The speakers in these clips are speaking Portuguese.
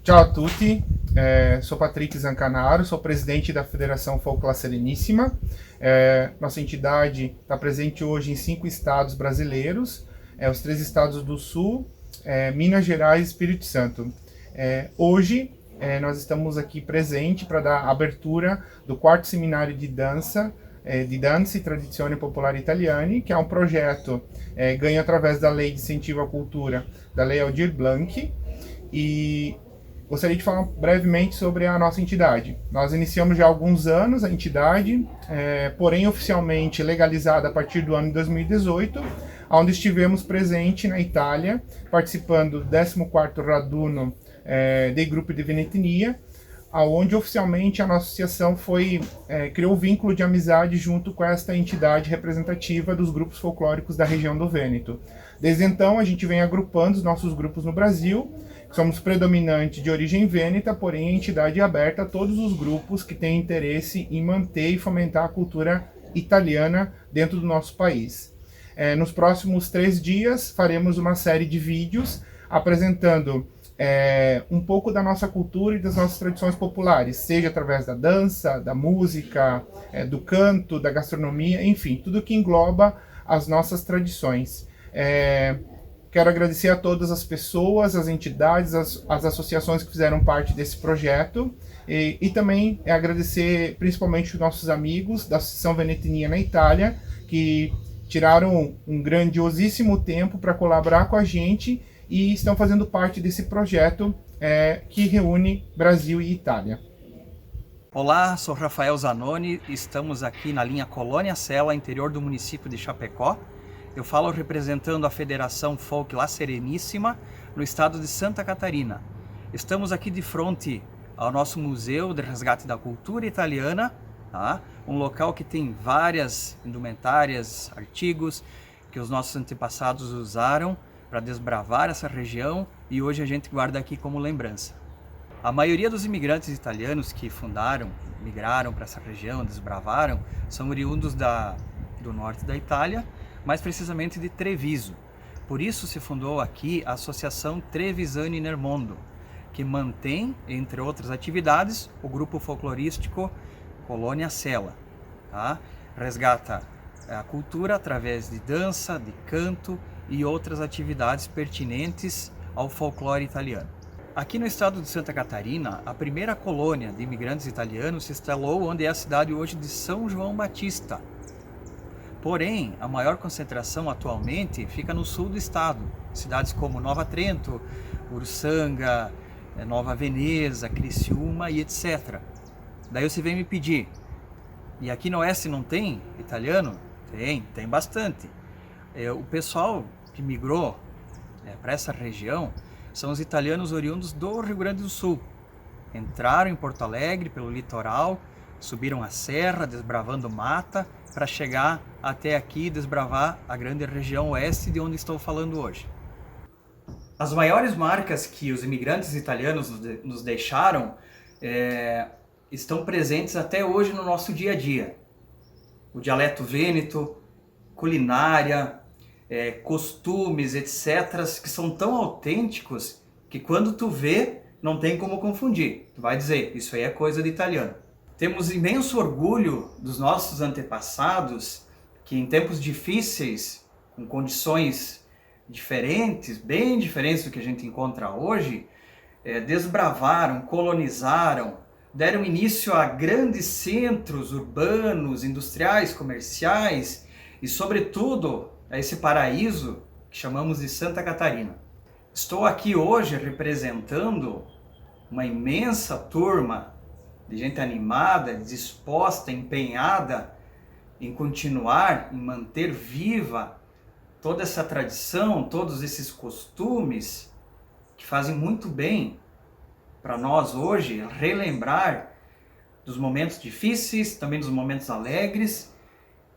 Ciao a tutti, sou Patrick Zancanaro, sou presidente da Federação Folk La Sereníssima. Nossa entidade está presente hoje em 5 estados brasileiros, os 3 estados do Sul, Minas Gerais e Espírito Santo. Hoje nós estamos aqui presente para dar abertura do 4º Seminário de Dança e Tradizione Popolare Italiane, que é um projeto ganho através da Lei de Incentivo à Cultura, da Lei Aldir Blanc, e gostaria de falar brevemente sobre a nossa entidade. Nós iniciamos já há alguns anos a entidade, porém oficialmente legalizada a partir do ano de 2018, onde estivemos presentes na Itália, participando do 14º Raduno dei Gruppi di Venetinia, onde oficialmente a nossa associação criou um vínculo de amizade junto com esta entidade representativa dos grupos folclóricos da região do Vêneto. Desde então a gente vem agrupando os nossos grupos no Brasil. Somos predominantes de origem vêneta, porém a entidade é aberta a todos os grupos que têm interesse em manter e fomentar a cultura italiana dentro do nosso país. Nos próximos 3 dias faremos uma série de vídeos apresentando um pouco da nossa cultura e das nossas tradições populares, seja através da dança, da música, do canto, da gastronomia, enfim, tudo que engloba as nossas tradições. Quero agradecer a todas as pessoas, as entidades, as associações que fizeram parte desse projeto e também agradecer principalmente os nossos amigos da Associação Venetinia na Itália, que tiraram um grandiosíssimo tempo para colaborar com a gente e estão fazendo parte desse projeto que reúne Brasil e Itália. Olá, sou Rafael Zanoni, estamos aqui na linha Colônia Sela, interior do município de Chapecó. Eu falo representando a Federação Folk La Sereníssima, no estado de Santa Catarina. Estamos aqui de frente ao nosso Museu de Resgate da Cultura Italiana, tá? Um local que tem várias indumentárias, artigos que os nossos antepassados usaram para desbravar essa região e hoje a gente guarda aqui como lembrança. A maioria dos imigrantes italianos que migraram para essa região, desbravaram, são oriundos do norte da Itália, mais precisamente de Treviso. Por isso se fundou aqui a Associação Trevisani nel Mondo, que mantém, entre outras atividades, o grupo folclorístico Colônia Sela. Tá? Resgata a cultura através de dança, de canto e outras atividades pertinentes ao folclore italiano. Aqui no estado de Santa Catarina, a primeira colônia de imigrantes italianos se instalou onde é a cidade hoje de São João Batista. Porém, a maior concentração atualmente fica no sul do estado, cidades como Nova Trento, Uruçanga, Nova Veneza, Criciúma e etc. Daí você vem me pedir, e aqui no oeste não tem italiano? Tem bastante. O pessoal que migrou para essa região são os italianos oriundos do Rio Grande do Sul. Entraram em Porto Alegre pelo litoral, subiram a serra, desbravando mata, para chegar até aqui e desbravar a grande região oeste de onde estou falando hoje. As maiores marcas que os imigrantes italianos nos deixaram estão presentes até hoje no nosso dia a dia. O dialeto vêneto, culinária, costumes, etc., que são tão autênticos que quando tu vê, não tem como confundir. Tu vai dizer, isso aí é coisa de italiano. Temos imenso orgulho dos nossos antepassados que em tempos difíceis, com condições diferentes, bem diferentes do que a gente encontra hoje, desbravaram, colonizaram, deram início a grandes centros urbanos, industriais, comerciais e, sobretudo, a esse paraíso que chamamos de Santa Catarina. Estou aqui hoje representando uma imensa turma de gente animada, disposta, empenhada em continuar, em manter viva toda essa tradição, todos esses costumes que fazem muito bem para nós hoje relembrar dos momentos difíceis, também dos momentos alegres,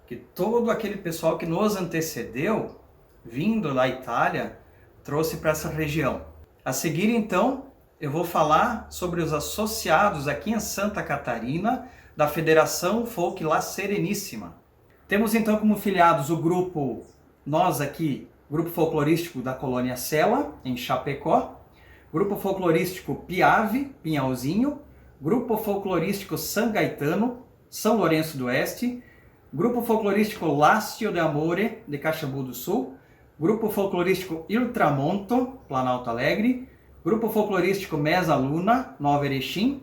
que todo aquele pessoal que nos antecedeu, vindo da Itália, trouxe para essa região. A seguir, então, eu vou falar sobre os associados aqui em Santa Catarina da Federação Folk La Sereníssima. Temos então como filiados o grupo, nós aqui, Grupo Folclorístico da Colônia Sela, em Chapecó, Grupo Folclorístico Piave, Pinhalzinho, Grupo Folclorístico San Gaetano, São Lourenço do Oeste, Grupo Folclorístico Lácio de Amore, de Caxambu do Sul, Grupo Folclorístico Il Tramonto, Planalto Alegre, Grupo Folclorístico Mesa Luna, Nova Erechim,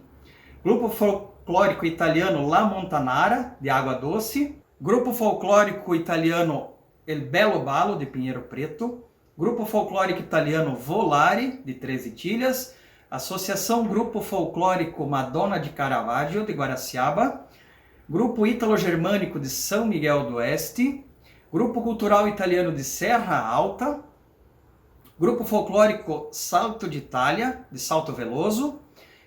Grupo Folclórico Italiano La Montanara, de Água Doce, Grupo Folclórico Italiano El Belo Ballo, de Pinheiro Preto, Grupo Folclórico Italiano Volare, de Três Itilhas, Associação Grupo Folclórico Madonna de Caravaggio, de Guaraciaba, Grupo Ítalo-Germânico de São Miguel do Oeste, Grupo Cultural Italiano de Serra Alta, Grupo Folclórico Salto de Itália, de Salto Veloso,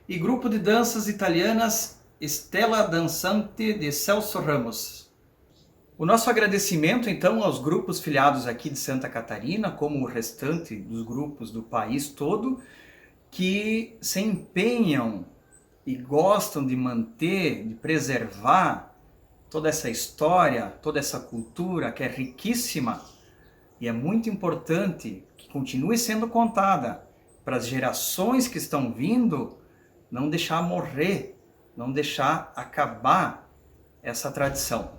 e Grupo de Danças Italianas Stella Danzante, de Celso Ramos. O nosso agradecimento, então, aos grupos filiados aqui de Santa Catarina, como o restante dos grupos do país todo, que se empenham e gostam de manter, de preservar toda essa história, toda essa cultura que é riquíssima e é muito importante que continue sendo contada para as gerações que estão vindo, não deixar morrer, não deixar acabar essa tradição.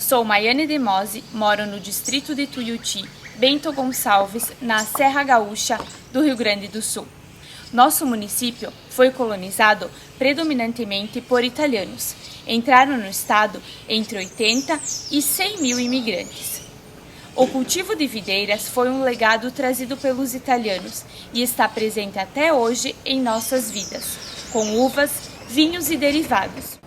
Sou Maiane de Mose, moro no distrito de Tuiuti, Bento Gonçalves, na Serra Gaúcha do Rio Grande do Sul. Nosso município foi colonizado predominantemente por italianos. Entraram no estado entre 80 e 100 mil imigrantes. O cultivo de videiras foi um legado trazido pelos italianos e está presente até hoje em nossas vidas, com uvas, vinhos e derivados.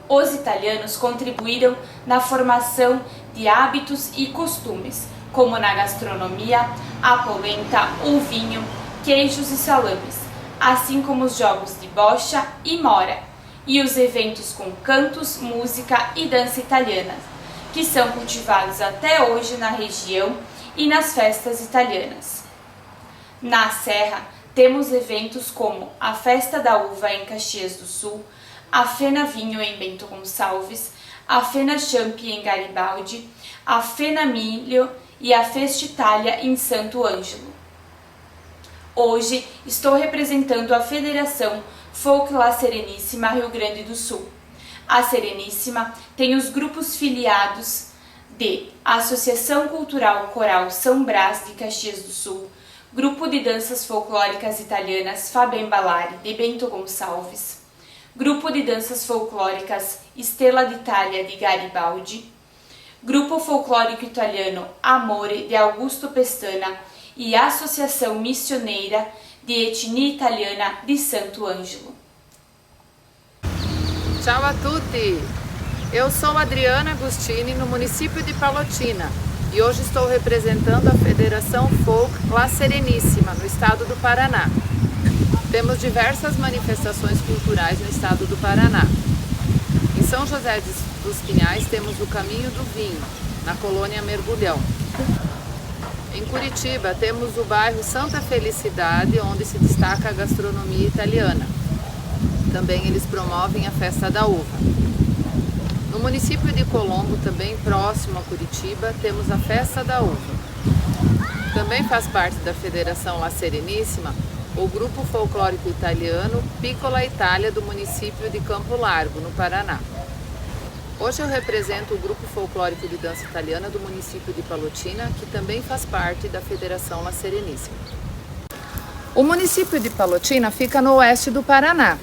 Os italianos contribuíram na formação de hábitos e costumes, como na gastronomia, a polenta, o vinho, queijos e salames, assim como os jogos de bocha e mora, e os eventos com cantos, música e dança italiana, que são cultivados até hoje na região e nas festas italianas. Na Serra, temos eventos como a Festa da Uva em Caxias do Sul, a Fena Vinho em Bento Gonçalves, a Fena Champi em Garibaldi, a Fena Milho e a Festa Itália em Santo Ângelo. Hoje estou representando a Federação Folk La Sereníssima Rio Grande do Sul. A Sereníssima tem os grupos filiados de Associação Cultural Coral São Brás de Caxias do Sul, Grupo de Danças Folclóricas Italianas Fabem Ballari de Bento Gonçalves, Grupo de Danças Folclóricas Stella d'Italia de Garibaldi, Grupo Folclórico Italiano Amore de Augusto Pestana e Associação Missioneira de Etnia Italiana de Santo Ângelo. Ciao a tutti! Eu sou Adriana Agostini, no município de Palotina, e hoje estou representando a Federação Folk La Sereníssima, no estado do Paraná. Temos diversas manifestações culturais no estado do Paraná. Em São José dos Pinhais temos o Caminho do Vinho, na colônia Mergulhão. Em Curitiba temos o bairro Santa Felicidade, onde se destaca a gastronomia italiana. Também eles promovem a Festa da Uva. No município de Colombo, também próximo a Curitiba, temos a Festa da Uva. Também faz parte da Federação La Sereníssima o grupo folclórico italiano Piccola Italia do município de Campo Largo, no Paraná. Hoje eu represento o grupo folclórico de dança italiana do município de Palotina, que também faz parte da Federação La Sereníssima. O município de Palotina fica no oeste do Paraná.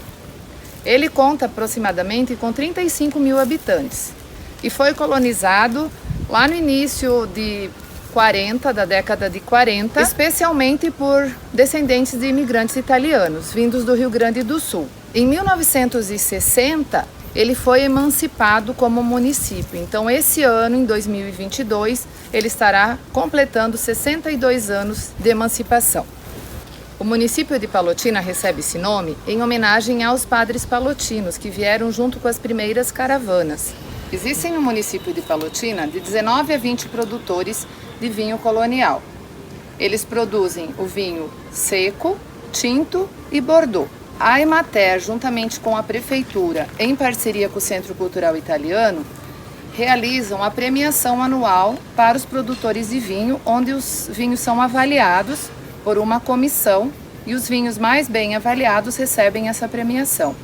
Ele conta aproximadamente com 35 mil habitantes e foi colonizado lá no início da década de 40, especialmente por descendentes de imigrantes italianos vindos do Rio Grande do Sul. Em 1960, ele foi emancipado como município. Então, esse ano, em 2022, ele estará completando 62 anos de emancipação. O município de Palotina recebe esse nome em homenagem aos padres palotinos que vieram junto com as primeiras caravanas. Existem no município de Palotina de 19 a 20 produtores de vinho colonial. Eles produzem o vinho seco, tinto e Bordeaux. A Emater, juntamente com a Prefeitura, em parceria com o Centro Cultural Italiano, realizam a premiação anual para os produtores de vinho, onde os vinhos são avaliados por uma comissão e os vinhos mais bem avaliados recebem essa premiação.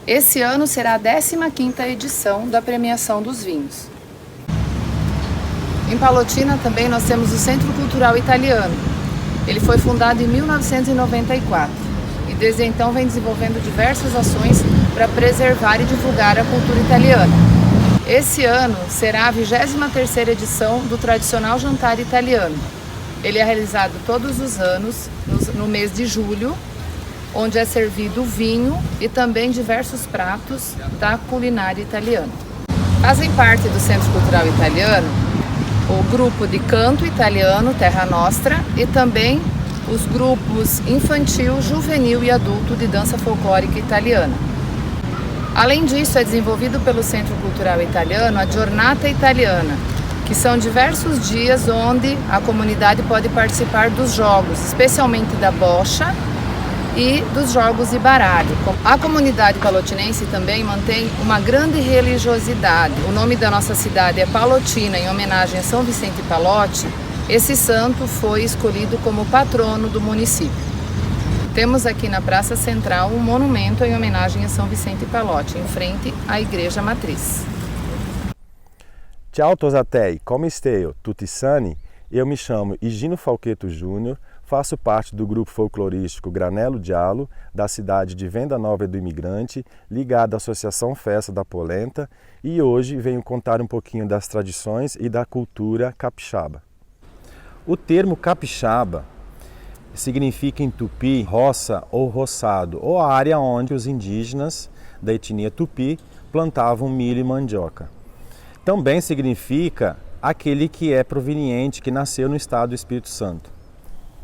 Esse ano será a 15ª edição da premiação dos vinhos. Em Palotina também nós temos o Centro Cultural Italiano. Ele foi fundado em 1994 e desde então vem desenvolvendo diversas ações para preservar e divulgar a cultura italiana. Esse ano será a 23ª edição do tradicional jantar italiano. Ele é realizado todos os anos, no mês de julho, onde é servido vinho e também diversos pratos da culinária italiana. Fazem parte do Centro Cultural Italiano o grupo de canto italiano Terra Nostra e também os grupos infantil, juvenil e adulto de dança folclórica italiana. Além disso, é desenvolvido pelo Centro Cultural Italiano a Giornata Italiana, que são diversos dias onde a comunidade pode participar dos jogos, especialmente da bocha e dos jogos de baralho. A comunidade palotinense também mantém uma grande religiosidade. O nome da nossa cidade é Palotina, em homenagem a São Vicente Palotti. Esse santo foi escolhido como patrono do município. Temos aqui na Praça Central um monumento em homenagem a São Vicente Palotti, em frente à Igreja Matriz. Ciao Tosatei, come esteu? Tutti sani? Eu me chamo Higino Falqueto Júnior, faço parte do grupo folclorístico Granello Giallo, da cidade de Venda Nova do Imigrante, ligado à Associação Festa da Polenta, e hoje venho contar um pouquinho das tradições e da cultura capixaba. O termo capixaba significa em tupi roça ou roçado, ou a área onde os indígenas da etnia tupi plantavam milho e mandioca. Também significa aquele que é proveniente, que nasceu no estado do Espírito Santo.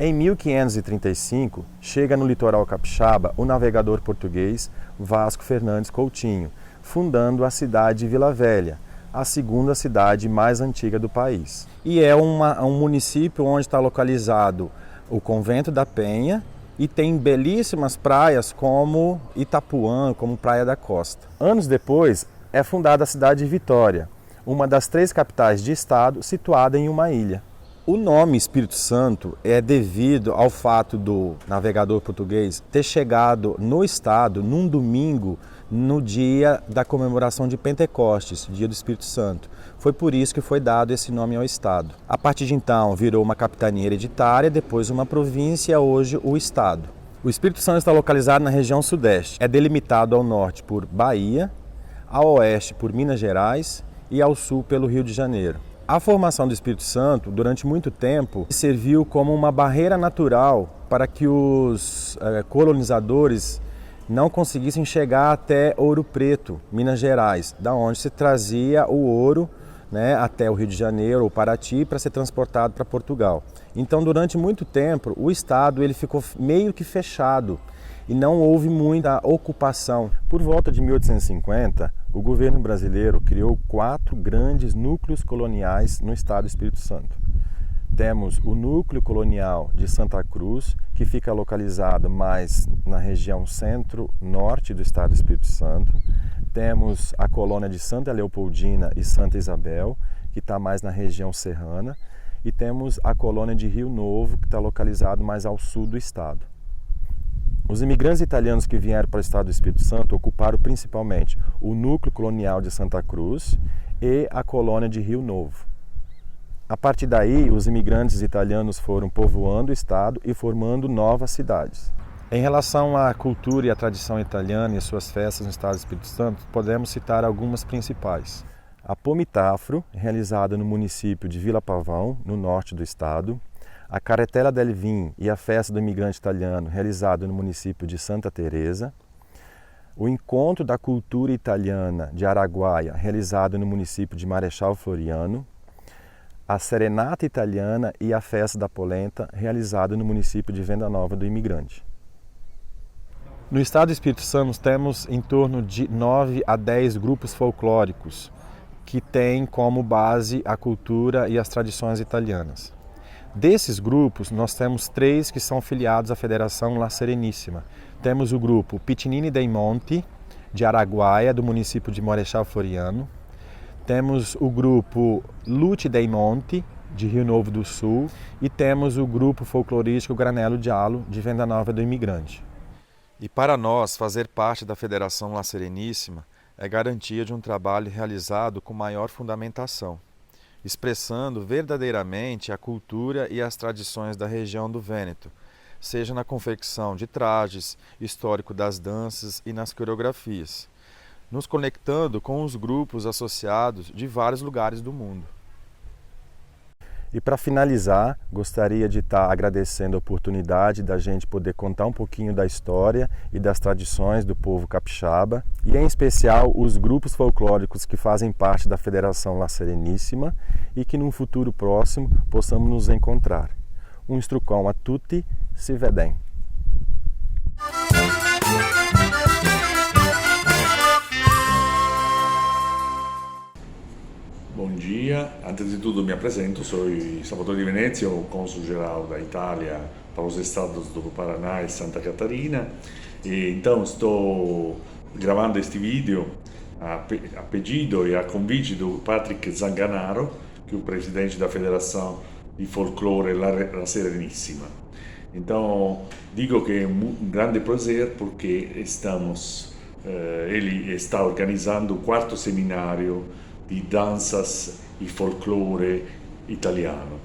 Em 1535, chega no litoral capixaba o navegador português Vasco Fernandes Coutinho, fundando a cidade de Vila Velha, a segunda cidade mais antiga do país. E é um município onde está localizado o Convento da Penha e tem belíssimas praias como Itapuã, como Praia da Costa. Anos depois é fundada a cidade de Vitória, uma das 3 capitais de estado situada em uma ilha. O nome Espírito Santo é devido ao fato do navegador português ter chegado no estado num domingo, no dia da comemoração de Pentecostes, dia do Espírito Santo. Foi por isso que foi dado esse nome ao estado. A partir de então virou uma capitania hereditária, depois uma província, hoje o estado. O Espírito Santo está localizado na região sudeste. É delimitado ao norte por Bahia, ao oeste por Minas Gerais e ao sul pelo Rio de Janeiro. A formação do Espírito Santo, durante muito tempo, serviu como uma barreira natural para que os colonizadores não conseguissem chegar até Ouro Preto, Minas Gerais, da onde se trazia o ouro, né, até o Rio de Janeiro ou Paraty para ser transportado para Portugal. Então, durante muito tempo, o estado ele ficou meio que fechado e não houve muita ocupação. Por volta de 1850, o governo brasileiro criou 4 grandes núcleos coloniais no estado do Espírito Santo. Temos o núcleo colonial de Santa Cruz, que fica localizado mais na região centro-norte do estado do Espírito Santo. Temos a colônia de Santa Leopoldina e Santa Isabel, que está mais na região serrana. E temos a colônia de Rio Novo, que está localizado mais ao sul do estado. Os imigrantes italianos que vieram para o estado do Espírito Santo ocuparam principalmente o núcleo colonial de Santa Cruz e a colônia de Rio Novo. A partir daí, os imigrantes italianos foram povoando o estado e formando novas cidades. Em relação à cultura e à tradição italiana e suas festas no estado do Espírito Santo, podemos citar algumas principais. A Pomitafro, realizada no município de Vila Pavão, no norte do estado. A Carretela del Vin e a Festa do Imigrante Italiano, realizada no município de Santa Teresa. O Encontro da Cultura Italiana de Araguaia, realizado no município de Marechal Floriano. A Serenata Italiana e a Festa da Polenta, realizada no município de Venda Nova do Imigrante. No estado do Espírito Santo temos em torno de 9 a 10 grupos folclóricos que têm como base a cultura e as tradições italianas. Desses grupos, nós temos 3 que são filiados à Federação La Serenissima. Temos o grupo Piccinini dei Monti, de Araguaia, do município de Marechal Floriano. Temos o grupo Lute dei Monti, de Rio Novo do Sul, e temos o grupo folclorístico Granelo Dialo, de Venda Nova do Imigrante. E para nós, fazer parte da Federação La Sereníssima é garantia de um trabalho realizado com maior fundamentação, expressando verdadeiramente a cultura e as tradições da região do Vêneto, seja na confecção de trajes, histórico das danças e nas coreografias, nos conectando com os grupos associados de vários lugares do mundo. E para finalizar, gostaria de estar agradecendo a oportunidade da gente poder contar um pouquinho da história e das tradições do povo capixaba, e em especial os grupos folclóricos que fazem parte da Federação La Sereníssima, e que num futuro próximo possamos nos encontrar. Um instrucão a tutti, se vedem. Bom dia, antes de tudo me apresento, sou Salvatore Di Venezia, o cônsul geral da Itália para os estados do Paraná e Santa Catarina, e então estou gravando este vídeo a pedido e a convite do Patrick Zanganaro, que é o presidente da Federação de Folclore La Sereníssima. Então, digo que é um grande prazer porque ele está organizando o 4º seminário de danças e folclore italiano.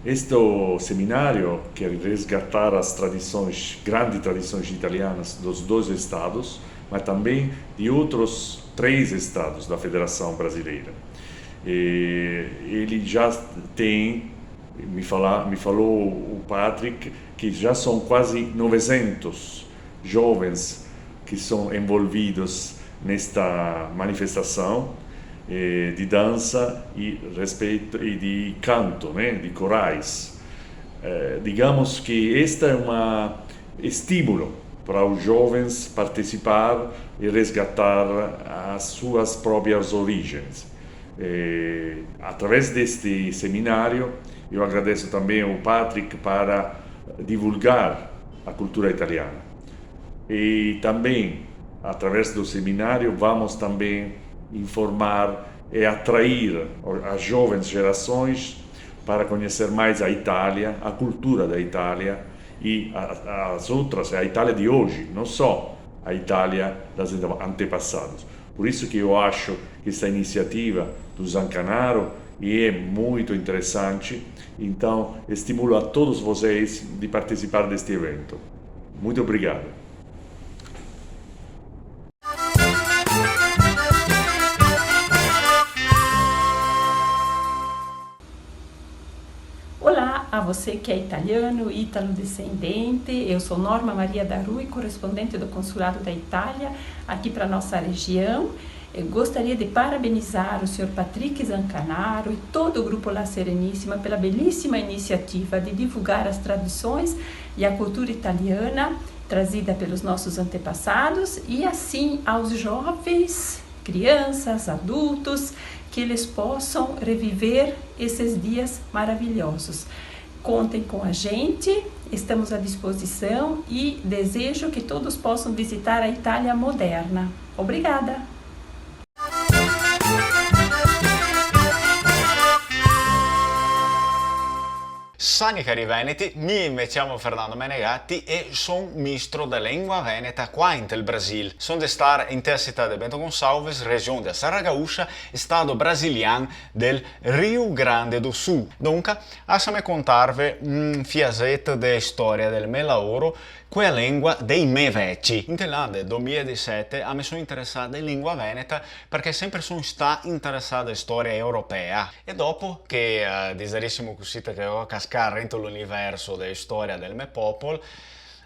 Este seminário quer resgatar as grandes tradições italianas dos 2 estados, mas também de outros 3 estados da Federação Brasileira. Ele já tem, me falou o Patrick, que já são quase 900 jovens que são envolvidos nesta manifestação de dança e de canto, né, de corais. Digamos que este é um estímulo para os jovens participar e resgatar as suas próprias origens. Através deste seminário, eu agradeço também ao Patrick para divulgar a cultura italiana. E também, através do seminário, vamos também informar e atrair as jovens gerações para conhecer mais a Itália, a cultura da Itália e as outras, a Itália de hoje, não só a Itália dos antepassados. Por isso que eu acho que esta iniciativa do Zancanaro é muito interessante, então estimulo a todos vocês de participar deste evento. Muito obrigado. Olá a você que é italiano, ítalo-descendente. Eu sou Norma Maria Darui, correspondente do Consulado da Itália aqui para nossa região. Eu gostaria de parabenizar o Sr. Patrick Zancanaro e todo o Grupo La Sereníssima pela belíssima iniciativa de divulgar as tradições e a cultura italiana trazida pelos nossos antepassados e assim aos jovens, crianças, adultos, que eles possam reviver esses dias maravilhosos. Contem com a gente, estamos à disposição e desejo que todos possam visitar a Itália moderna. Obrigada! Sani cari veneti, mi chiamo Fernando Menegatti e sono ministro da língua veneta qua in tel Brasil. Sono de estar in tel cidade de Bento Gonçalves, região da Serra Gaúcha, estado brasiliano del Rio Grande do Sul. Dunque, lasciami contarvi un fiasetto de storia del me lavoro con la lingua dei miei vecchi. In l'anno del 2017 mi sono interessato in lingua veneta perché sempre sono stato interessato in storia europea e dopo che desiderissimo così che ho cascato in l'universo della storia del mio popolo,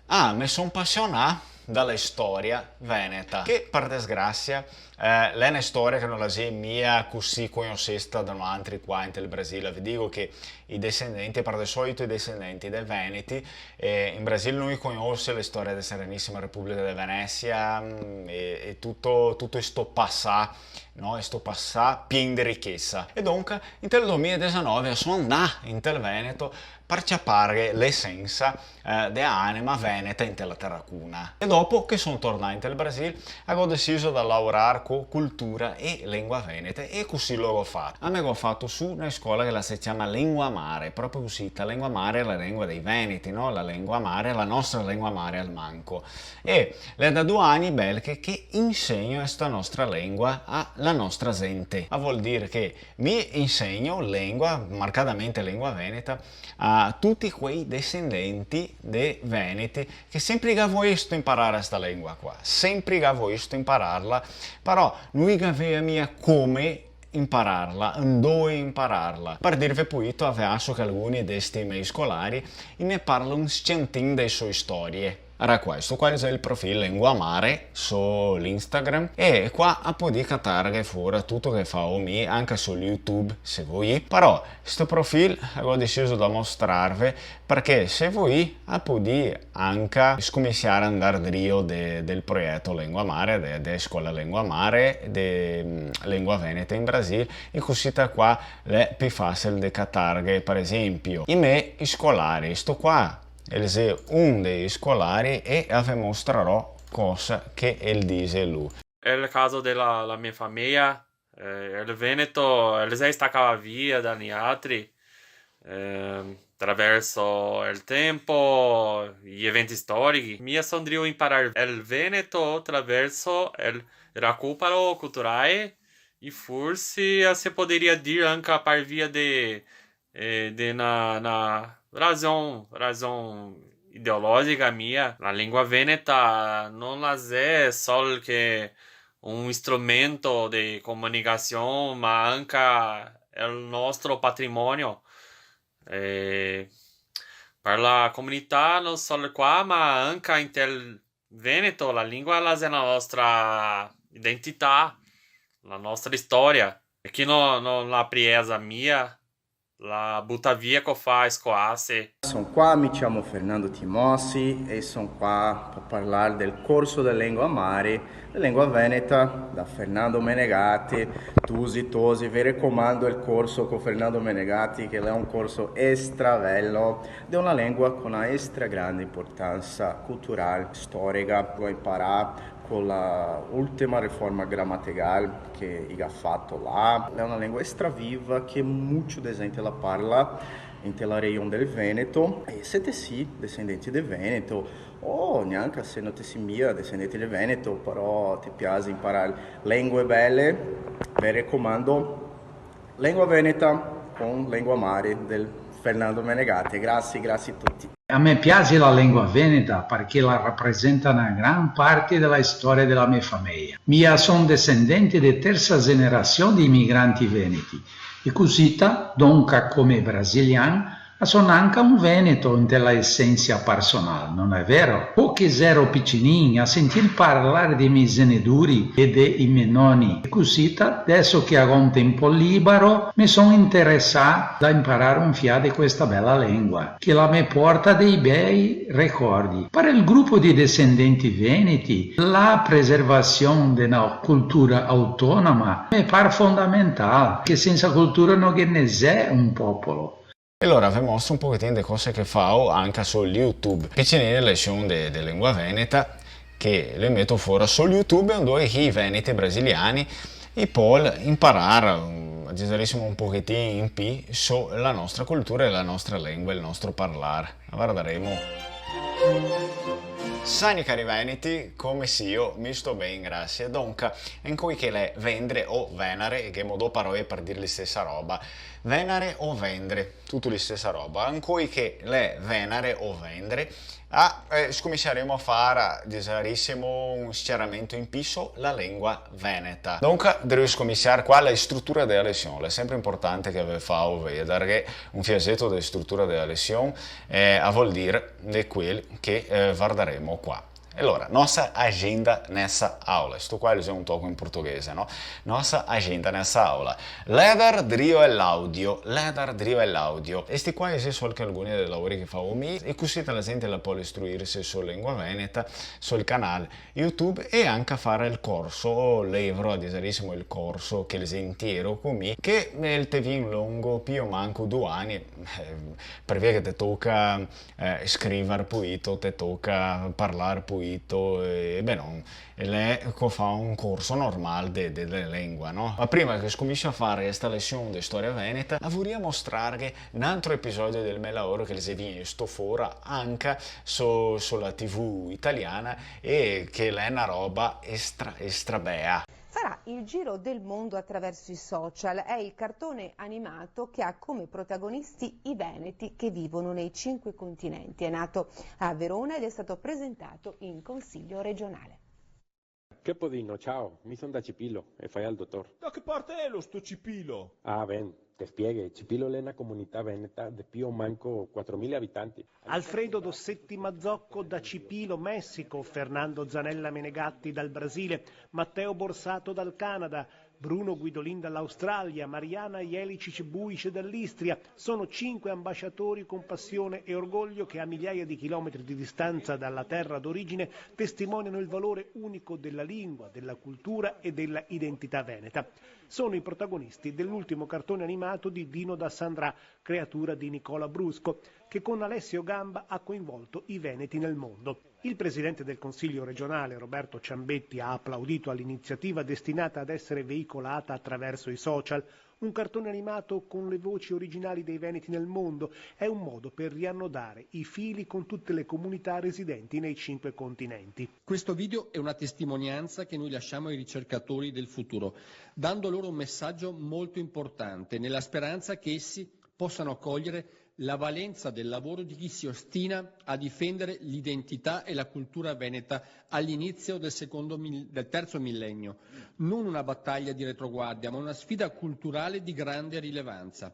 mi sono appassionato dalla storia veneta, che per disgrazia è una storia che non la sei mia così conosciuta da altri qua in Brasile. Vi dico che i discendenti, per di solito i discendenti dei Veneti, in Brasile noi conosciamo la storia della Serenissima Repubblica di Venezia e tutto questo passato, no? Questo passato pieno di ricchezza. E dunque, in 2019 sono andato in Veneto per capire l'essenza dell'anima veneta in la terracuna. E dopo che sono tornato in Brasile, ho deciso di lavorare con cultura e lingua veneta e così l'ho fatto. A me ho fatto su una scuola che si chiama Lingua Mare, proprio così, la lingua mare è la lingua dei veneti, no? La lingua mare è la nostra lingua mare al manco. E le da 2 anni belche che insegno questa nostra lingua alla nostra gente. Vuol dire che mi insegno lingua, marcatamente lingua veneta, a tutti quei discendenti dei veneti che sempre che vogliono imparare questa lingua qua, sempre che vogliono impararla, però noi capiamo come impararla, dove impararla. Per dirvi poi, avevo che alcuni di questi miei scolari ne parlano un centinaio delle sue storie. Era questo, qua è il profilo Lingua Mare sull'Instagram e qua potete caricare fuori tutto che fa me anche su YouTube se vuoi. Però questo profilo ho deciso di mostrarvi perché se vuoi potete anche scominciare ad andare drio del progetto Lingua Mare, della scuola Lingua Mare, di Lingua Veneta in Brasile e così qua è più facile di caricare. Per esempio, i miei scolari, sto qua. È un dei scolari e vi mostrerò cosa che dice lui. Nel caso della mia famiglia, il Veneto, si staccava via dagli altri attraverso il tempo, gli eventi storici. Mi sono dovuto imparare il Veneto attraverso il recupero culturale e forse si potrebbe dire anche per via di una razão ideológica minha. A língua veneta não é só que instrumento de comunicação, mas anche o nosso patrimônio. Per la comunità non solo qua, ma anche in Veneto, la lingua è la nostra identità, la nostra storia. E chi non l'ha presa mia, la butta via che fa scoasse. Sono qua, mi chiamo Fernando Timossi e sono qua per parlare del corso di Lingua Mare, la lingua veneta, da Fernando Menegatti. Tosi, vi raccomando il corso con Fernando Menegatti, che è un corso bello, di una lingua con una extra grande importanza culturale, storica, può imparare con l'ultima riforma grammaticale che ha fatto là. È una lingua extra viva che molta gente la parla nella regione del Veneto e siete sì discendenti del Veneto o neanche se non siete mia discendenti del Veneto, però ti piace imparare lingue belle, vi raccomando Lingua Veneta con Lingua Mare del Fernando Menegatti. Grazie a tutti. A me piace la lingua veneta perché la rappresenta una gran parte della storia della mia famiglia. Io sono discendente di terza generazione di immigranti veneti e così, dunque come brasiliano, sono anche un veneto nella essenza personale, non è vero? Poche ero piccinini a sentir parlare dei miei genitori e dei miei nonni. E così, adesso che ho un tempo libero, mi sono interessato a imparare un fiato di questa bella lingua, che la mi porta dei bei ricordi. Per il gruppo di discendenti veneti, la preservazione della cultura autonoma mi pare fondamentale, che senza cultura non ne è un popolo. E allora vi mostro un pochettino di cose che faccio anche su YouTube. Piccinine lezioni di lingua veneta che le metto fuori su YouTube dove i veneti brasiliani e poi imparare diciamo un pochettino in più sulla nostra cultura e la nostra lingua, il nostro parlare. Guarderemo. Sani cari veneti, come se io mi sto bene, grazie. Dunque, in cui che le vendere o venere, che modo parole per dire la stessa roba. Venere o vendere, tutto la stessa roba. In cui che le venere o vendere, scominceremo a fare, diciamo, un schiaramento in piso la lingua veneta. Dunque, devo scominciare qua la struttura della lezione. È sempre importante che vi faccio vedere che un fiasetto della struttura della lezione vuol dire di quel che guarderemo qua. Allora, nossa agenda nessa aula. Sto qua è un toco in portoghese, no? Nossa agenda nessa aula. Ledar, drio e l'audio. Ledar, drio e l'audio. E sti qua sono alcuni dei lavori che fa OMI e così la gente la può istruirsi sulla lingua veneta, sul canale YouTube e anche fare il corso. Levro ad esempio il corso che les intero con me, che nel TV in lungo più manco 2 anni, perché ti tocca scrivere puito, ti tocca parlare puito, e beh non, lei fa un corso normale delle lingue, no? Ma prima che cominci a fare questa lezione di storia veneta, vorrei mostrare un altro episodio del mio lavoro che les viene sto fuori anche sulla TV italiana e che è una roba extra bea. Farà il giro del mondo attraverso i social. È il cartone animato che ha come protagonisti i veneti che vivono nei 5 continenti. È nato a Verona ed è stato presentato in Consiglio regionale. Che podino, ciao, mi sono da Cipilo e fai al dottor. Da che parte è lo sto Cipilo? Ah, ben, te spieghe, Cipilo è una comunità veneta di più o manco 4.000 abitanti. Alfredo Dossetti Mazzocco da Cipilo, Messico, Fernando Zanella Menegatti dal Brasile, Matteo Borsato dal Canada, Bruno Guidolin dall'Australia, Mariana Jelicic Buic dall'Istria. Sono 5 ambasciatori con passione e orgoglio che a migliaia di chilometri di distanza dalla terra d'origine testimoniano il valore unico della lingua, della cultura e della identità veneta. Sono i protagonisti dell'ultimo cartone animato di Dino da Sandrà, creatura di Nicola Brusco, che con Alessio Gamba ha coinvolto i veneti nel mondo. Il presidente del Consiglio regionale, Roberto Ciambetti, ha applaudito all'iniziativa destinata ad essere veicolata attraverso i social. Un cartone animato con le voci originali dei veneti nel mondo è un modo per riannodare i fili con tutte le comunità residenti nei 5 continenti. Questo video è una testimonianza che noi lasciamo ai ricercatori del futuro, dando loro un messaggio molto importante, nella speranza che essi possano cogliere la valenza del lavoro di chi si ostina a difendere l'identità e la cultura veneta all'inizio del terzo millennio. Non una battaglia di retroguardia, ma una sfida culturale di grande rilevanza.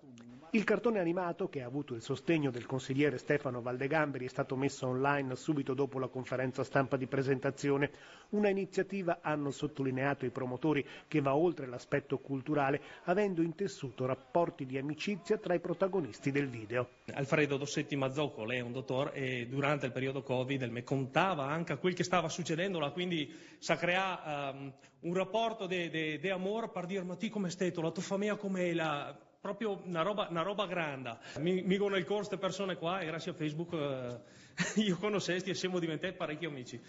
Il cartone animato, che ha avuto il sostegno del consigliere Stefano Valdegamberi, è stato messo online subito dopo la conferenza stampa di presentazione. Una iniziativa, hanno sottolineato i promotori, che va oltre l'aspetto culturale, avendo intessuto rapporti di amicizia tra i protagonisti del video. Alfredo Dossetti Mazzocco, lei è un dottor e durante il periodo Covid mi contava anche quel che stava succedendo là, quindi si crea un rapporto di amore per dire ma ti come stai, la tua famiglia com'è, proprio una roba grande. Mi con il corso queste persone qua e grazie a Facebook io conoscesti e siamo diventati parecchi amici.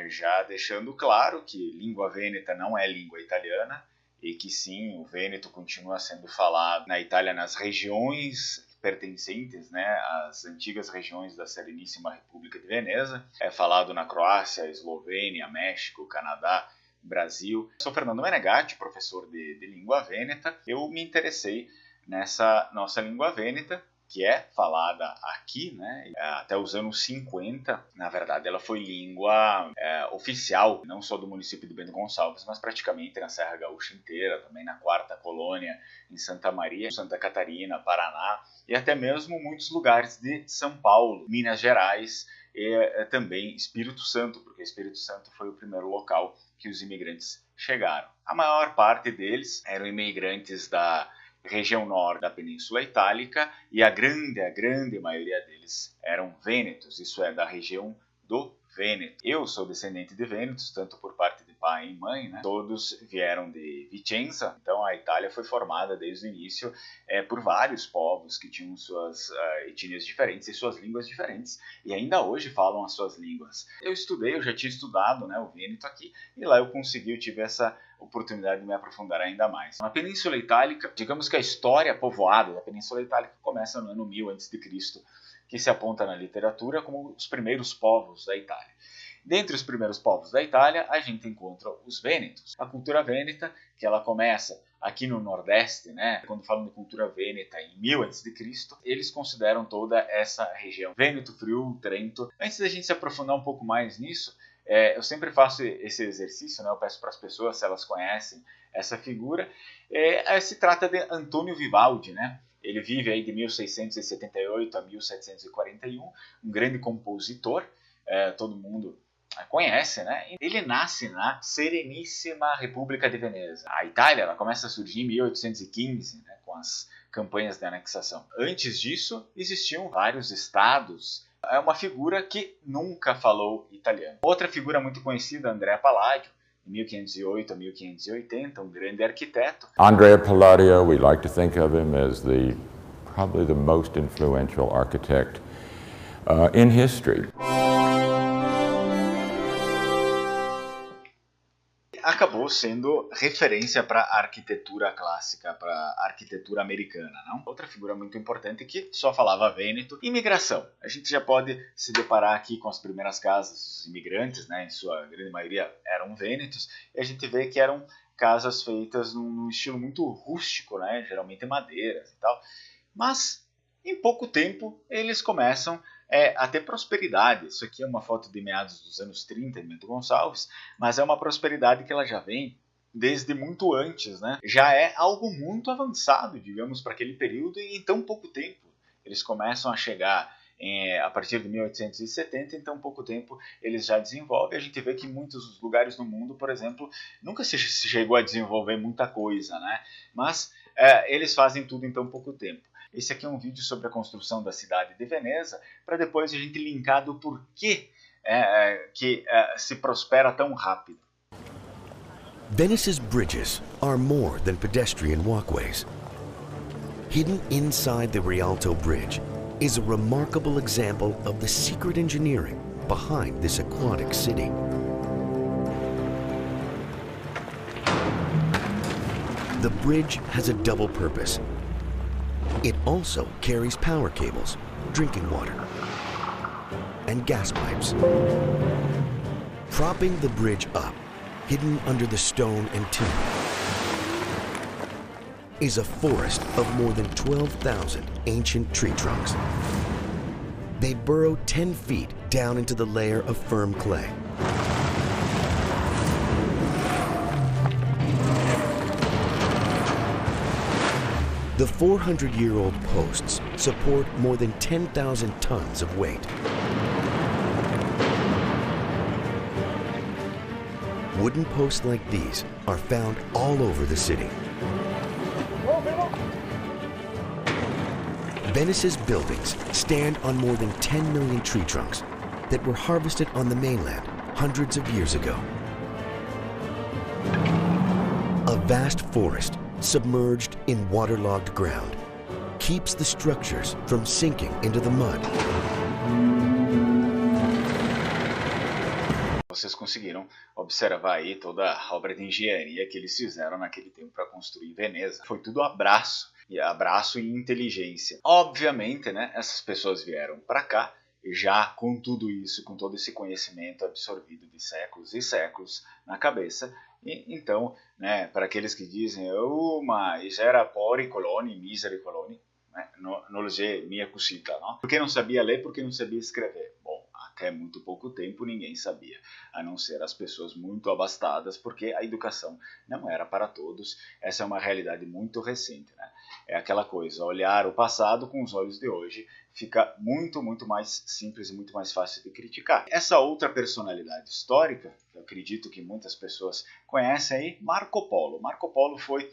Já deixando claro que língua veneta não é língua italiana e que sim, o vêneto continua sendo falado na Itália nas regiões pertencentes, né, às antigas regiões da Sereníssima República de Veneza. É falado na Croácia, Eslovênia, México, Canadá, Brasil. Sou Fernando Menegatti, professor de língua veneta. Eu me interessei nessa nossa língua veneta, que é falada aqui, né, até os anos 50. Na verdade, ela foi língua oficial, não só do município de Bento Gonçalves, mas praticamente na Serra Gaúcha inteira, também na 4ª colônia, em Santa Maria, Santa Catarina, Paraná, e até mesmo muitos lugares de São Paulo, Minas Gerais, e também Espírito Santo, porque Espírito Santo foi o primeiro local que os imigrantes chegaram. A maior parte deles eram imigrantes da região norte da Península Itálica e a grande maioria deles eram vênetos, isso é, da região do Vêneto. Eu sou descendente de vênetos, tanto por parte de pai e mãe, né? Todos vieram de Vicenza, então a Itália foi formada desde o início por vários povos que tinham suas etnias diferentes e suas línguas diferentes, e ainda hoje falam as suas línguas. Eu já tinha estudado, né, o vêneto aqui, e lá eu tive essa oportunidade de me aprofundar ainda mais. Na Península Itálica, digamos que a história povoada da Península Itálica começa no ano 1000 a.C., que se aponta na literatura como os primeiros povos da Itália. Dentre os primeiros povos da Itália, a gente encontra os vênetos. A cultura vêneta, que ela começa aqui no Nordeste, né? Quando falam de cultura vêneta em 1000 a.C., eles consideram toda essa região. Vêneto, Friul, Trento. Antes da gente se aprofundar um pouco mais nisso, eu sempre faço esse exercício, né? Eu peço para as pessoas se elas conhecem essa figura. Se trata de Antônio Vivaldi, né? Ele vive aí de 1678 a 1741, um grande compositor, todo mundo conhece, né? Ele nasce na Sereníssima República de Veneza. A Itália ela começa a surgir em 1815, né, com as campanhas de anexação. Antes disso, existiam vários estados. É uma figura que nunca falou italiano. Outra figura muito conhecida, Andrea Palladio, em 1508 a 1580, um grande arquiteto. Andrea Palladio, we like to think of him as probably the most influential architect in history. Acabou sendo referência para a arquitetura clássica, para a arquitetura americana. Não? Outra figura muito importante que só falava vêneto, imigração. A gente já pode se deparar aqui com as primeiras casas dos imigrantes, né? Em sua grande maioria eram vênetos, e a gente vê que eram casas feitas num estilo muito rústico, né? Geralmente madeiras e tal. Mas, em pouco tempo, eles começam a ter prosperidade. Isso aqui é uma foto de meados dos anos 30 em Bento Gonçalves, mas é uma prosperidade que ela já vem desde muito antes, né? Já é algo muito avançado, digamos, para aquele período, e em tão pouco tempo. Eles começam a chegar a partir de 1870, em tão pouco tempo eles já desenvolvem. A gente vê que em muitos lugares no mundo, por exemplo, nunca se chegou a desenvolver muita coisa, né? Mas eles fazem tudo em tão pouco tempo. Esse aqui é um vídeo sobre a construção da cidade de Veneza, para depois a gente linkar do porquê que se prospera tão rápido. Venice's bridges are more than pedestrian walkways. Hidden inside the Rialto Bridge is a remarkable example of the secret engineering behind this aquatic city. The bridge has a double purpose. It also carries power cables, drinking water, and gas pipes. Propping the bridge up, hidden under the stone and timber, is a forest of more than 12,000 ancient tree trunks. They burrow 10 feet down into the layer of firm clay. The 400-year-old posts support more than 10,000 tons of weight. Wooden posts like these are found all over the city. Venice's buildings stand on more than 10 million tree trunks that were harvested on the mainland hundreds of years ago. A vast forest submerged in waterlogged ground keeps the structures from sinking into the mud. Vocês conseguiram observar aí toda a obra de engenharia que eles fizeram naquele tempo para construir Veneza. Foi tudo abraço e inteligência. Obviamente, né, essas pessoas vieram para cá já com tudo isso, com todo esse conhecimento absorvido de séculos e séculos na cabeça. E, então, né, para aqueles que dizem, mas era pori coloni, miseri coloni, né, non lo sé, mia cosita, não? Porque não sabia ler, porque não sabia escrever. Bom, até muito pouco tempo ninguém sabia, a não ser as pessoas muito abastadas, porque a educação não era para todos. Essa é uma realidade muito recente, né? É aquela coisa, olhar o passado com os olhos de hoje fica muito, muito mais simples e muito mais fácil de criticar. Essa outra personalidade histórica, que eu acredito que muitas pessoas conhecem aí, Marco Polo. Marco Polo foi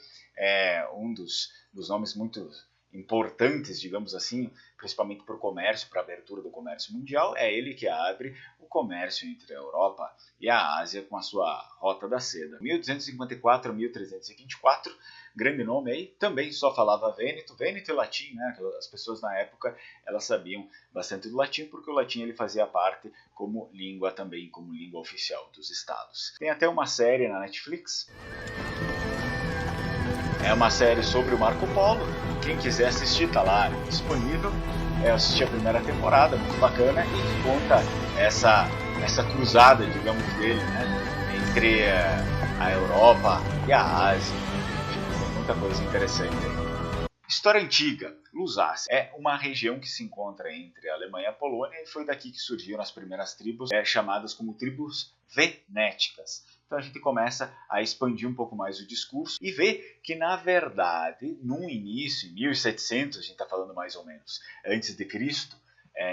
um dos nomes muito importantes, digamos assim, principalmente para o comércio, para a abertura do comércio mundial. É ele que abre o comércio entre a Europa e a Ásia com a sua Rota da Seda. 1254 a 1324, grande nome aí, também só falava vêneto e latim, né? As pessoas na época elas sabiam bastante do latim, porque o latim ele fazia parte como língua também, como língua oficial dos estados. Tem até uma série na Netflix, é uma série sobre o Marco Polo. Quem quiser assistir está lá disponível. Eu assisti a primeira temporada, muito bacana, e conta essa cruzada, digamos, dele, né, entre a Europa e a Ásia. Tem muita coisa interessante aí. História antiga. Lusácia é uma região que se encontra entre a Alemanha e a Polônia, e foi daqui que surgiram as primeiras tribos, chamadas como tribos venéticas. Então a gente começa a expandir um pouco mais o discurso e ver que, na verdade, no início, em 1700, a gente está falando mais ou menos, antes de Cristo,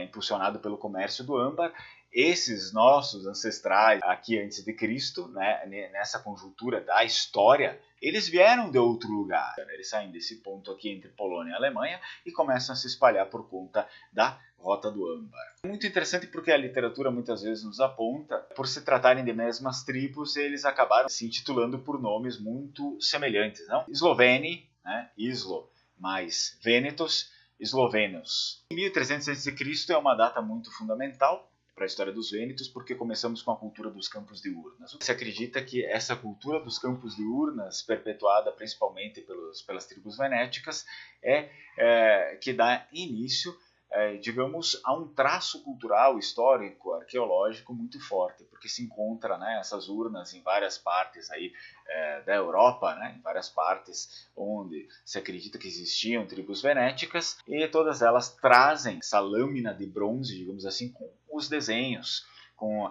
impulsionado pelo comércio do âmbar, esses nossos ancestrais aqui antes de Cristo, né, nessa conjuntura da história, eles vieram de outro lugar. Eles saem desse ponto aqui entre Polônia e Alemanha e começam a se espalhar por conta da Rota do Âmbar. Muito interessante porque a literatura muitas vezes nos aponta, por se tratarem de mesmas tribos, eles acabaram se intitulando por nomes muito semelhantes, não? Esloveni, né? Islo mais Vênetos, eslovenos. 1300 a.C. é uma data muito fundamental para a história dos Vênetos, porque começamos com a cultura dos campos de urnas. Se acredita que essa cultura dos campos de urnas, perpetuada principalmente pelas tribos venéticas, que dá início, digamos, a um traço cultural, histórico, arqueológico muito forte, porque se encontra, né, essas urnas em várias partes aí, da Europa, né, em várias partes onde se acredita que existiam tribos venéticas, e todas elas trazem essa lâmina de bronze, digamos assim, com os desenhos, com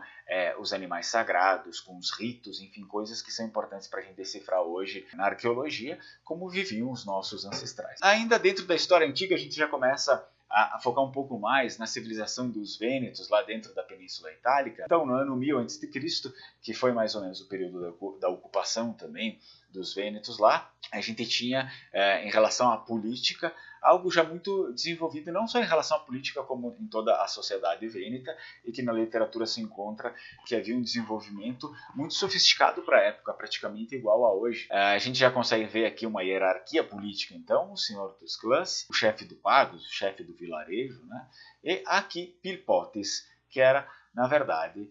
os animais sagrados, com os ritos, enfim, coisas que são importantes para a gente decifrar hoje na arqueologia, como viviam os nossos ancestrais. Ainda dentro da história antiga, a gente já começa a focar um pouco mais na civilização dos Vênetos, lá dentro da Península Itálica. Então, no ano 1000 a.C., que foi mais ou menos o período da ocupação também dos Vênetos lá, a gente tinha, em relação à política, algo já muito desenvolvido, não só em relação à política, como em toda a sociedade vêneta, e que na literatura se encontra que havia um desenvolvimento muito sofisticado para a época, praticamente igual a hoje. A gente já consegue ver aqui uma hierarquia política, então, o senhor dos clãs, o chefe do pagos, o chefe do vilarejo, né? E aqui Pilpotes, que era, na verdade,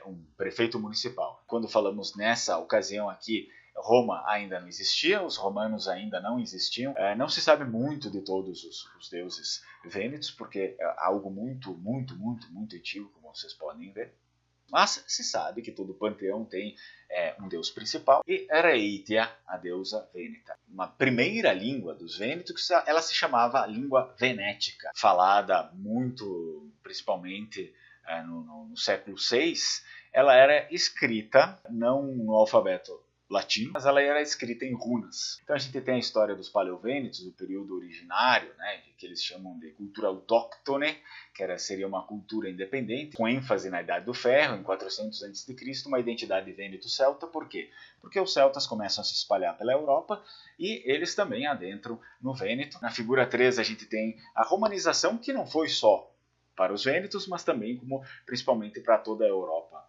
um prefeito municipal. Quando falamos nessa ocasião aqui, Roma ainda não existia, os romanos ainda não existiam. Não se sabe muito de todos os deuses vênetos, porque é algo muito antigo, como vocês podem ver. Mas se sabe que todo panteão tem um deus principal, e Reitia, a deusa vêneta. Uma primeira língua dos vênetos, ela se chamava língua venética, falada muito, principalmente no século VI. Ela era escrita não no alfabeto latino, mas ela era escrita em runas. Então a gente tem a história dos paleovênetos, do período originário, né, que eles chamam de cultura autóctone, que seria uma cultura independente, com ênfase na Idade do Ferro, em 400 a.C., uma identidade vêneto-celta. Por quê? Porque os celtas começam a se espalhar pela Europa e eles também adentram no Vêneto. Na figura 3 a gente tem a romanização, que não foi só para os vênetos, mas também principalmente para toda a Europa.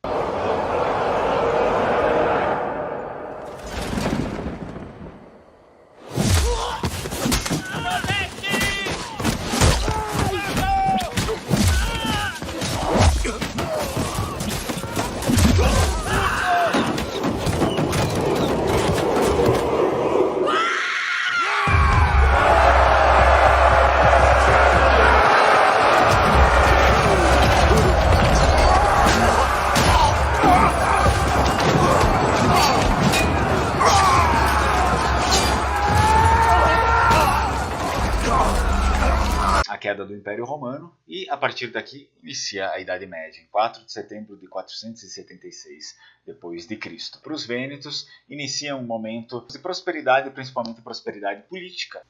Queda do Império Romano, e a partir daqui inicia a Idade Média, em 4 de setembro de 476 depois de Cristo. Para os vênetos, inicia um momento de prosperidade, principalmente prosperidade política.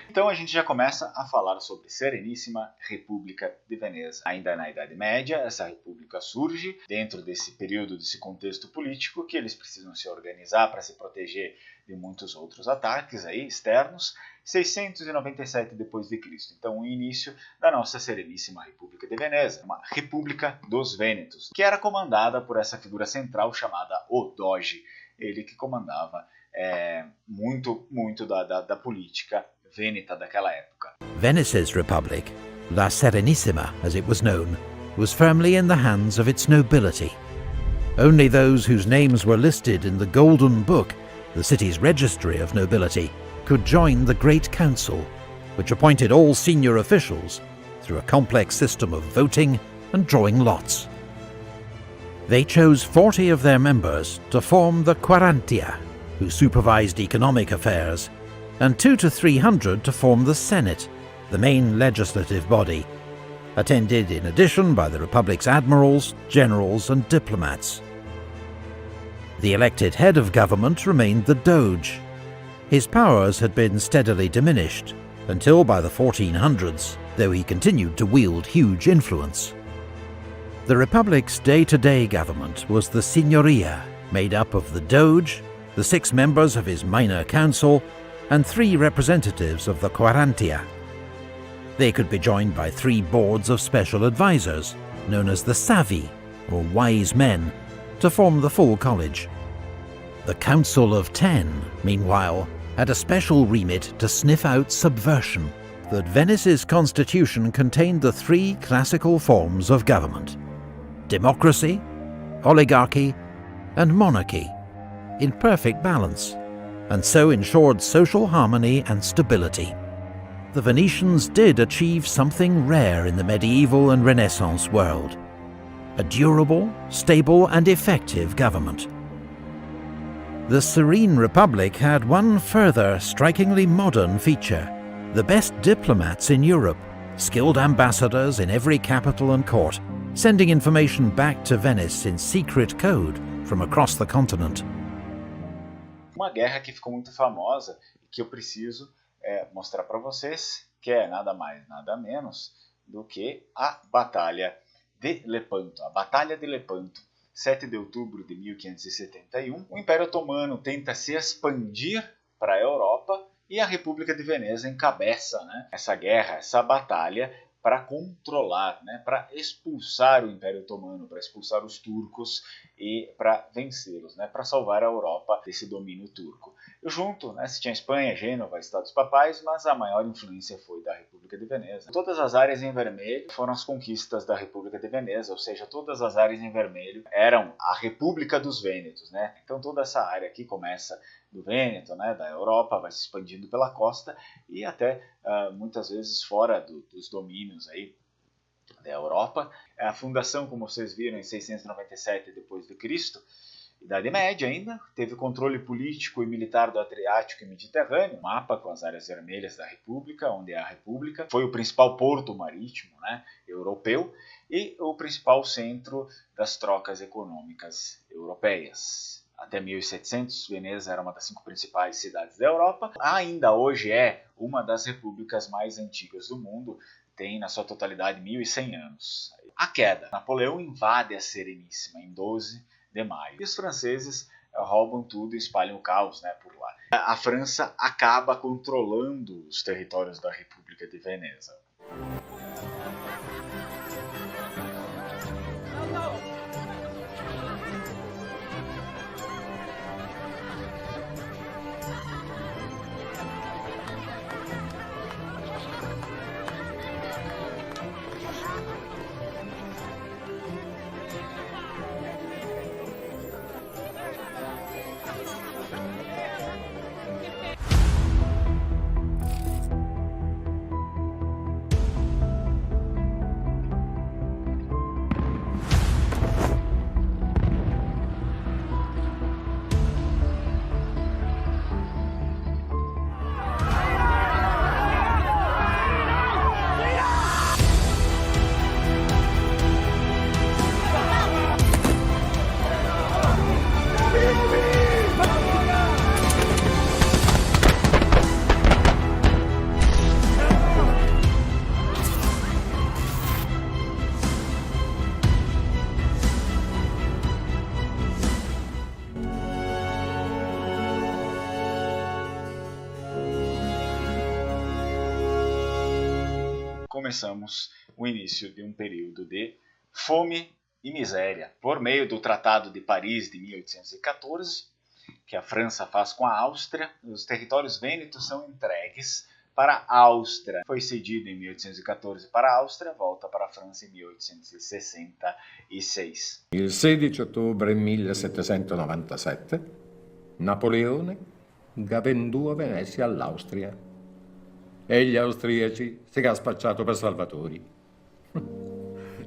Então a gente já começa a falar sobre Sereníssima República de Veneza. Ainda na Idade Média, essa república surge dentro desse período, desse contexto político, que eles precisam se organizar para se proteger de muitos outros ataques aí, externos. 697 depois de Cristo. Então o início da nossa Sereníssima República de Veneza, uma república dos Vênetos, que era comandada por essa figura central chamada o Doge. Ele que comandava muito da política vêneta daquela época. Venice's republic, La Serenissima as it was known, was firmly in the hands of its nobility. Only those whose names were listed in the Golden Book, the city's registry of nobility, could join the Great Council, which appointed all senior officials through a complex system of voting and drawing lots. They chose 40 of their members to form the Quarantia, who supervised economic affairs, and 200 to 300 to form the Senate, the main legislative body, attended in addition by the Republic's admirals, generals and diplomats. The elected head of government remained the Doge, his powers had been steadily diminished, until by the 1400s, though he continued to wield huge influence. The Republic's day-to-day government was the Signoria, made up of the Doge, the 6 members of his minor council, and 3 representatives of the Quarantia. They could be joined by 3 boards of special advisors, known as the Savi, or Wise Men, to form the full college. The Council of 10, meanwhile, had a special remit to sniff out subversion. That Venice's constitution contained the 3 classical forms of government: democracy, oligarchy, and monarchy, in perfect balance, and so ensured social harmony and stability. The Venetians did achieve something rare in the medieval and Renaissance world: a durable, stable, and effective government. The Serene Republic had one further strikingly modern feature: the best diplomats in Europe, skilled ambassadors in every capital and court, sending information back to Venice in secret code from across the continent. Uma guerra que ficou muito famosa e que eu preciso mostrar para vocês, que é nada mais, nada menos do que a Batalha de Lepanto. A Batalha de Lepanto, 7 de outubro de 1571, o Império Otomano tenta se expandir para a Europa e a República de Veneza encabeça, essa guerra, essa batalha, para controlar, para expulsar o Império Otomano, para expulsar os turcos e para vencê-los, para salvar a Europa desse domínio turco. E junto, se tinha Espanha, Gênova, Estados Papais, mas a maior influência foi da República de Veneza. Todas as áreas em vermelho foram as conquistas da República de Veneza, ou seja, todas as áreas em vermelho eram a República dos Vênetos. Então toda essa área aqui começa do Vêneto, da Europa, vai se expandindo pela costa e até muitas vezes fora dos domínios aí da Europa. A fundação, como vocês viram, em 697 d.C., Idade Média ainda, teve controle político e militar do Adriático e Mediterrâneo, mapa com as áreas vermelhas da República, onde é a República, foi o principal porto marítimo europeu e o principal centro das trocas econômicas europeias. Até 1700, Veneza era uma das 5 principais cidades da Europa. Ainda hoje é uma das repúblicas mais antigas do mundo, tem na sua totalidade 1100 anos. A queda. Napoleão invade a Sereníssima em 12 de maio. E os franceses roubam tudo e espalham o caos por lá. A França acaba controlando os territórios da República de Veneza. Começamos o início de um período de fome e miséria. Por meio do Tratado de Paris de 1814, que a França faz com a Áustria, os territórios vênetos são entregues para a Áustria. Foi cedido em 1814 para a Áustria, volta para a França em 1866. Il 16 ottobre 1797, Napoleone vendò Venezia all'Austria e gli austriaci si è spacciato per salvatori.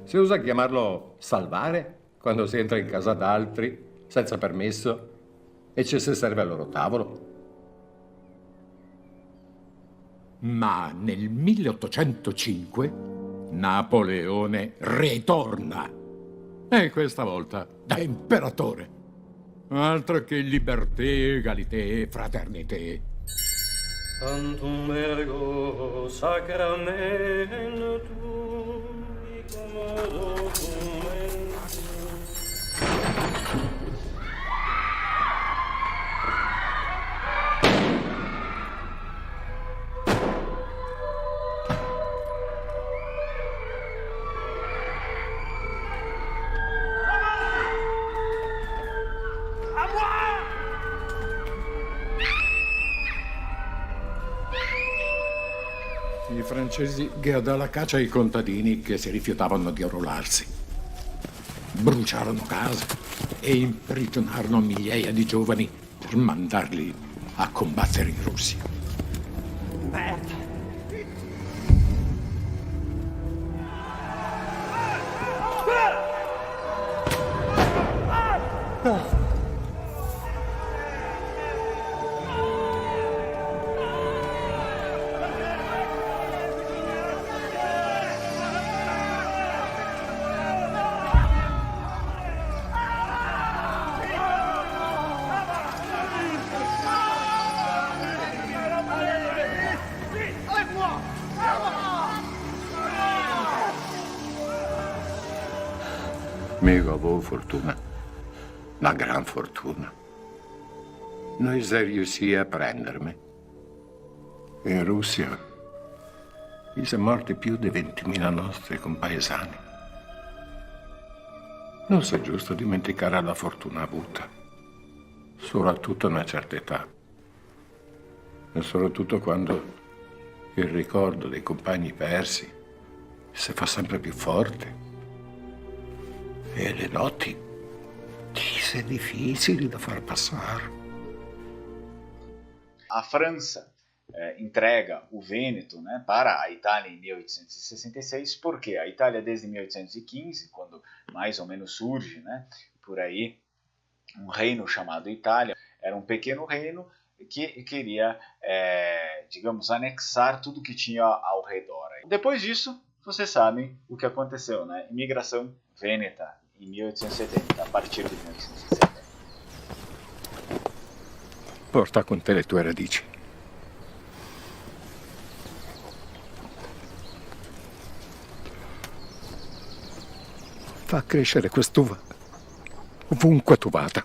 Si usa chiamarlo salvare quando si entra in casa d'altri senza permesso e ci si serve al loro tavolo. Ma nel 1805 Napoleone ritorna, e questa volta da imperatore. Altro che liberté, égalité, fraternité. Tantum ergo sacramentum I francesi diedero alla caccia ai contadini che si rifiutavano di arruolarsi. Bruciarono case e imprigionarono migliaia di giovani per mandarli a combattere in Russia. Merda. Amico, avevo fortuna, una gran fortuna. Noi si riuscì a prendermi. In Russia ci sono morti più di 20.000 nostri compaesani. Non è giusto dimenticare la fortuna avuta, soprattutto a una certa età. E soprattutto quando il ricordo dei compagni persi si fa sempre più forte. E le notti sono difficili da far passare. A França entrega o Vêneto, né, para a Itália em 1866, porque a Itália desde 1815, quando mais ou menos surge, né, por aí, um reino chamado Itália, era um pequeno reino que queria, digamos, anexar tudo que tinha ao redor. Depois disso, vocês sabem o que aconteceu, né? Imigração vêneta em 1870, a partir de 1870. Porta con te le tue radici. Fa crescere quest'uva ovunque tu vada.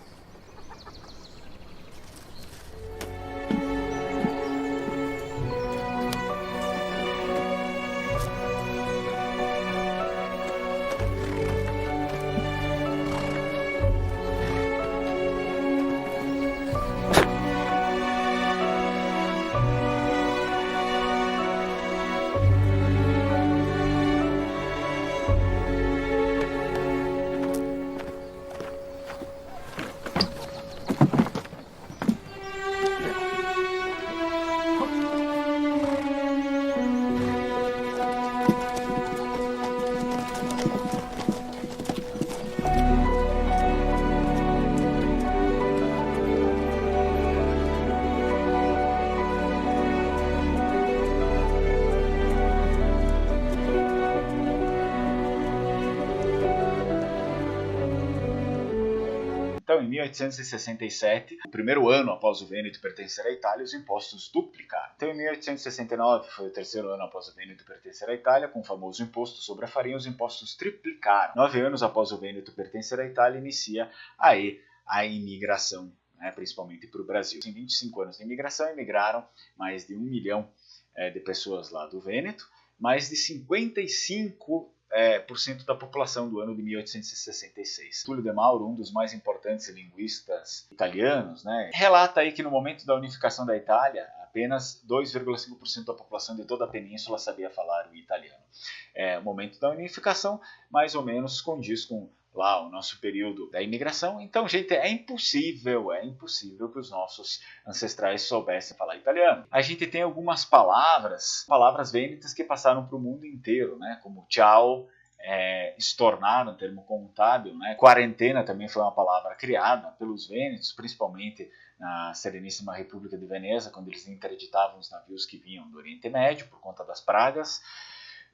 Então, em 1867, o primeiro ano após o Vêneto pertencer à Itália, os impostos duplicaram. Então, em 1869, foi o terceiro ano após o Vêneto pertencer à Itália, com o famoso imposto sobre a farinha, os impostos triplicaram. 9 anos após o Vêneto pertencer à Itália, inicia aí a imigração, né, principalmente para o Brasil. Em 25 anos de imigração, emigraram mais de 1 milhão de pessoas lá do Vêneto, mais de 55% da população do ano de 1866. Túlio de Mauro, um dos mais importantes linguistas italianos, né, relata aí que no momento da unificação da Itália, apenas 2,5% da população de toda a península sabia falar o italiano. O momento da unificação, mais ou menos, condiz com lá o nosso período da imigração. Então, gente, é impossível que os nossos ancestrais soubessem falar italiano. A gente tem algumas palavras vênetas que passaram para o mundo inteiro, né? Como ciao, estornar, um termo contábil, né? Quarentena também foi uma palavra criada pelos vênetos, principalmente na Sereníssima República de Veneza, quando eles interditavam os navios que vinham do Oriente Médio por conta das pragas.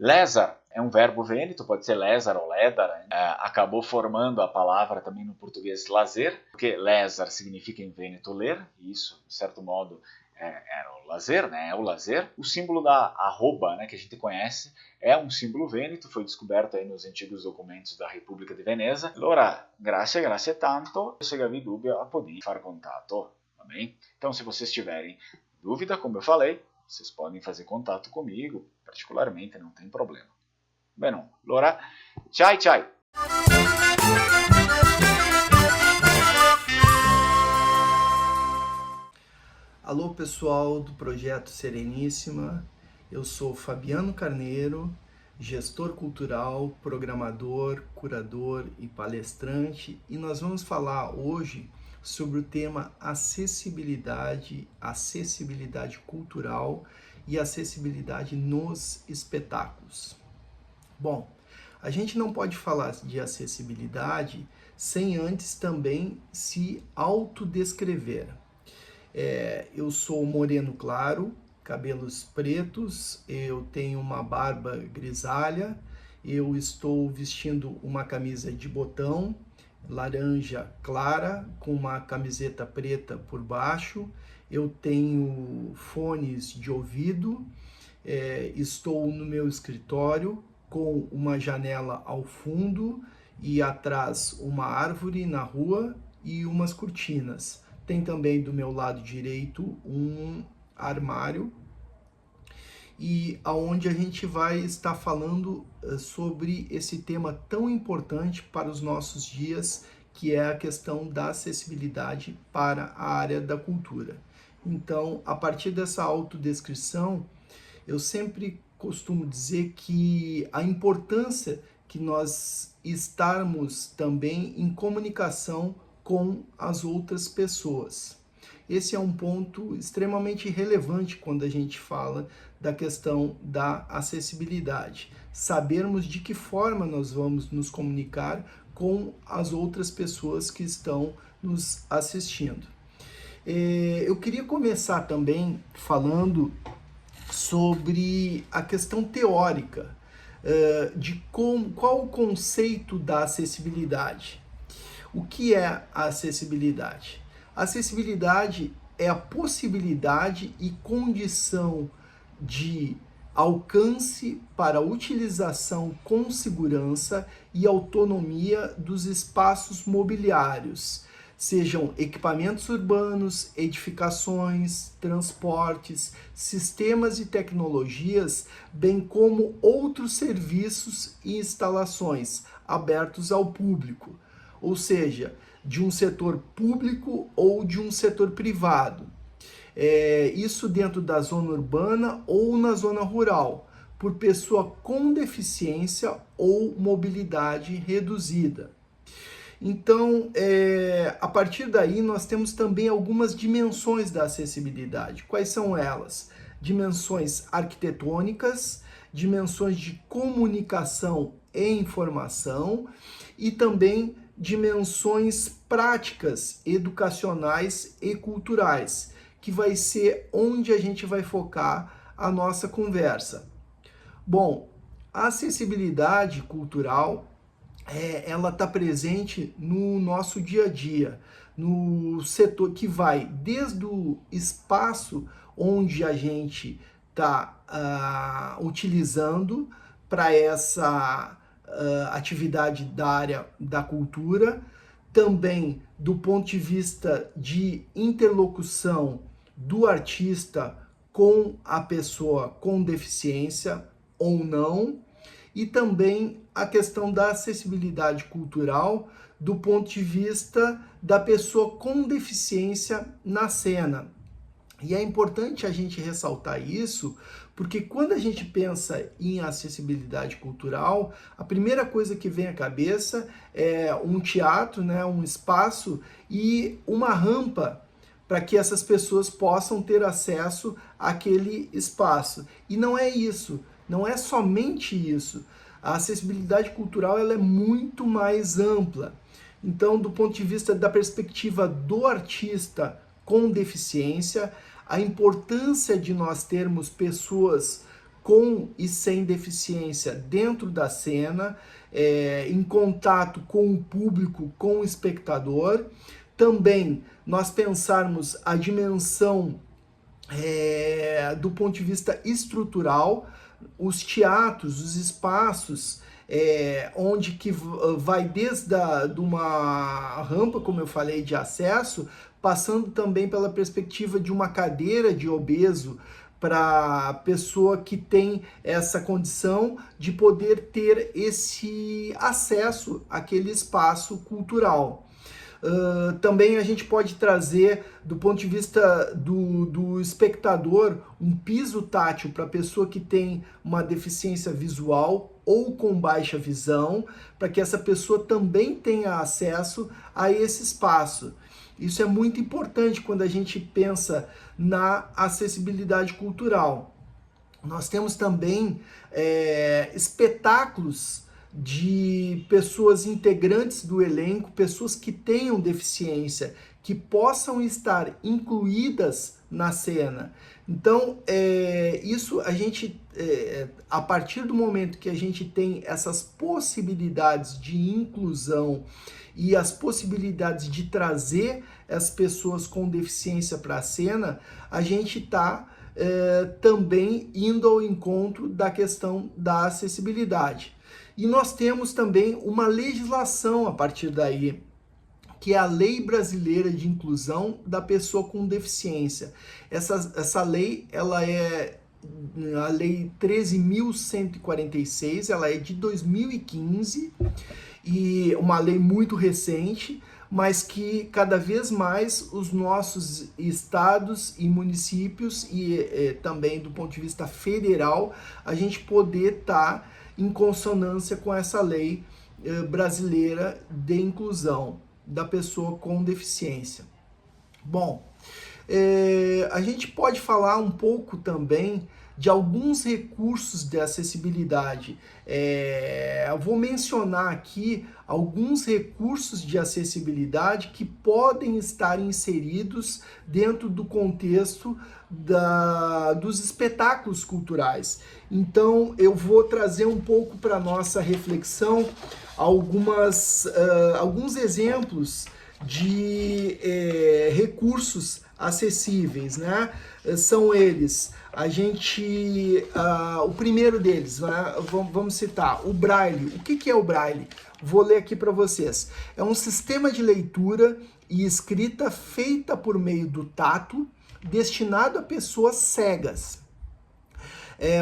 Lézar é um verbo vêneto, pode ser lézar ou lédar, acabou formando a palavra também no português lazer, porque lézar significa em vêneto ler, e isso, de certo modo, era o lazer, né? É o lazer. O símbolo da arroba, né, que a gente conhece, é um símbolo vêneto, foi descoberto aí nos antigos documentos da República de Veneza. Allora, grazie tanto. Se vi dúvida, pode fare contato, tá bem? Então, se vocês tiverem dúvida, como eu falei, vocês podem fazer contato comigo, particularmente, não tem problema. Bem, allora, ciao! Alô pessoal do Projeto Sereníssima, eu sou Fabiano Carneiro, gestor cultural, programador, curador e palestrante, e nós vamos falar hoje sobre o tema acessibilidade cultural e acessibilidade nos espetáculos. Bom, a gente não pode falar de acessibilidade sem antes também se autodescrever. Eu sou moreno claro, cabelos pretos, eu tenho uma barba grisalha, eu estou vestindo uma camisa de botão laranja clara com uma camiseta preta por baixo, eu tenho fones de ouvido, estou no meu escritório com uma janela ao fundo e atrás uma árvore na rua e umas cortinas. Tem também do meu lado direito um armário e aonde a gente vai estar falando sobre esse tema tão importante para os nossos dias, que é a questão da acessibilidade para a área da cultura. Então, a partir dessa autodescrição, eu sempre costumo dizer que a importância que nós estarmos também em comunicação com as outras pessoas. Esse é um ponto extremamente relevante quando a gente fala da questão da acessibilidade. Sabermos de que forma nós vamos nos comunicar com as outras pessoas que estão nos assistindo. Eu queria começar também falando sobre a questão teórica de qual o conceito da acessibilidade. O que é a acessibilidade? A acessibilidade é a possibilidade e condição de alcance para a utilização com segurança e autonomia dos espaços mobiliários, sejam equipamentos urbanos, edificações, transportes, sistemas e tecnologias, bem como outros serviços e instalações abertos ao público, ou seja, de um setor público ou de um setor privado. Isso dentro da zona urbana ou na zona rural, por pessoa com deficiência ou mobilidade reduzida. Então, a partir daí, nós temos também algumas dimensões da acessibilidade. Quais são elas? Dimensões arquitetônicas, dimensões de comunicação e informação e também dimensões práticas, educacionais e culturais, que vai ser onde a gente vai focar a nossa conversa. Bom, a acessibilidade cultural, ela está presente no nosso dia a dia, no setor que vai desde o espaço onde a gente está utilizando para essa atividade da área da cultura, também do ponto de vista de interlocução do artista com a pessoa com deficiência ou não, e também a questão da acessibilidade cultural do ponto de vista da pessoa com deficiência na cena. E é importante a gente ressaltar isso, porque quando a gente pensa em acessibilidade cultural, a primeira coisa que vem à cabeça é um teatro, né, um espaço e uma rampa para que essas pessoas possam ter acesso àquele espaço. E não é isso, não é somente isso. A acessibilidade cultural ela é muito mais ampla. Então, do ponto de vista da perspectiva do artista com deficiência, a importância de nós termos pessoas com e sem deficiência dentro da cena, em contato com o público, com o espectador. Também nós pensarmos a dimensão do ponto de vista estrutural, os teatros, os espaços, onde que vai desde de uma rampa, como eu falei, de acesso, passando também pela perspectiva de uma cadeira de obeso, para a pessoa que tem essa condição de poder ter esse acesso àquele espaço cultural. Também a gente pode trazer, do ponto de vista do espectador, um piso tátil para a pessoa que tem uma deficiência visual ou com baixa visão, para que essa pessoa também tenha acesso a esse espaço. Isso é muito importante quando a gente pensa na acessibilidade cultural. Nós temos também espetáculos de pessoas integrantes do elenco, pessoas que tenham deficiência, que possam estar incluídas na cena. Então, isso a gente, a partir do momento que a gente tem essas possibilidades de inclusão e as possibilidades de trazer as pessoas com deficiência para a cena, a gente está também indo ao encontro da questão da acessibilidade. E nós temos também uma legislação a partir daí, que é a Lei Brasileira de Inclusão da Pessoa com Deficiência. Essa lei, ela é a Lei 13.146, ela é de 2015, e uma lei muito recente, mas que cada vez mais os nossos estados e municípios, e também do ponto de vista federal, a gente poder estar em consonância com essa lei brasileira de inclusão da pessoa com deficiência. Bom, a gente pode falar um pouco também de alguns recursos de acessibilidade. Eu vou mencionar aqui alguns recursos de acessibilidade que podem estar inseridos dentro do contexto dos espetáculos culturais. Então, eu vou trazer um pouco para a nossa reflexão alguns exemplos de recursos acessíveis, né? São eles, o primeiro deles, né? Vamos citar o Braille. O que é o Braille? Vou ler aqui para vocês. É um sistema de leitura e escrita feita por meio do tato, destinado a pessoas cegas.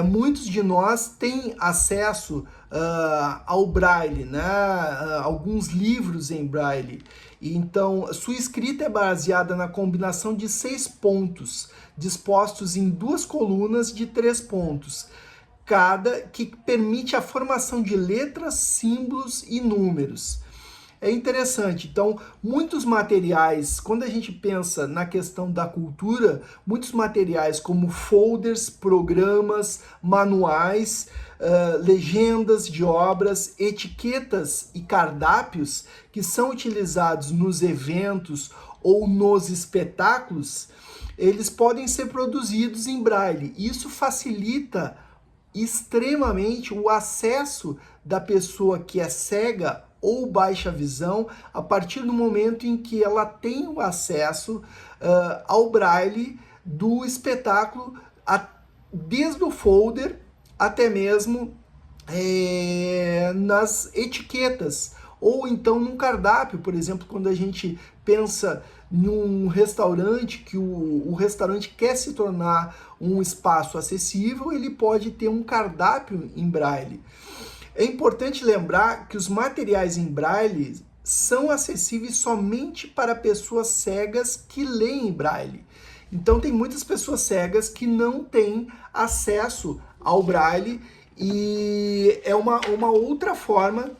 Muitos de nós têm acesso ao Braille, né? Alguns livros em Braille. Então, sua escrita é baseada na combinação de 6 pontos, dispostos em 2 colunas de 3 pontos, cada, que permite a formação de letras, símbolos e números. É interessante. Então, muitos materiais, quando a gente pensa na questão da cultura, muitos materiais como folders, programas, manuais, legendas de obras, etiquetas e cardápios que são utilizados nos eventos ou nos espetáculos, eles podem ser produzidos em Braille. Isso facilita extremamente o acesso da pessoa que é cega ou baixa visão, a partir do momento em que ela tem o acesso ao Braille do espetáculo, desde o folder até mesmo nas etiquetas, ou então num cardápio. Por exemplo, quando a gente pensa num restaurante, que o restaurante quer se tornar um espaço acessível, ele pode ter um cardápio em Braille. É importante lembrar que os materiais em Braille são acessíveis somente para pessoas cegas que leem Braille. Então tem muitas pessoas cegas que não têm acesso ao Braille, e é uma outra forma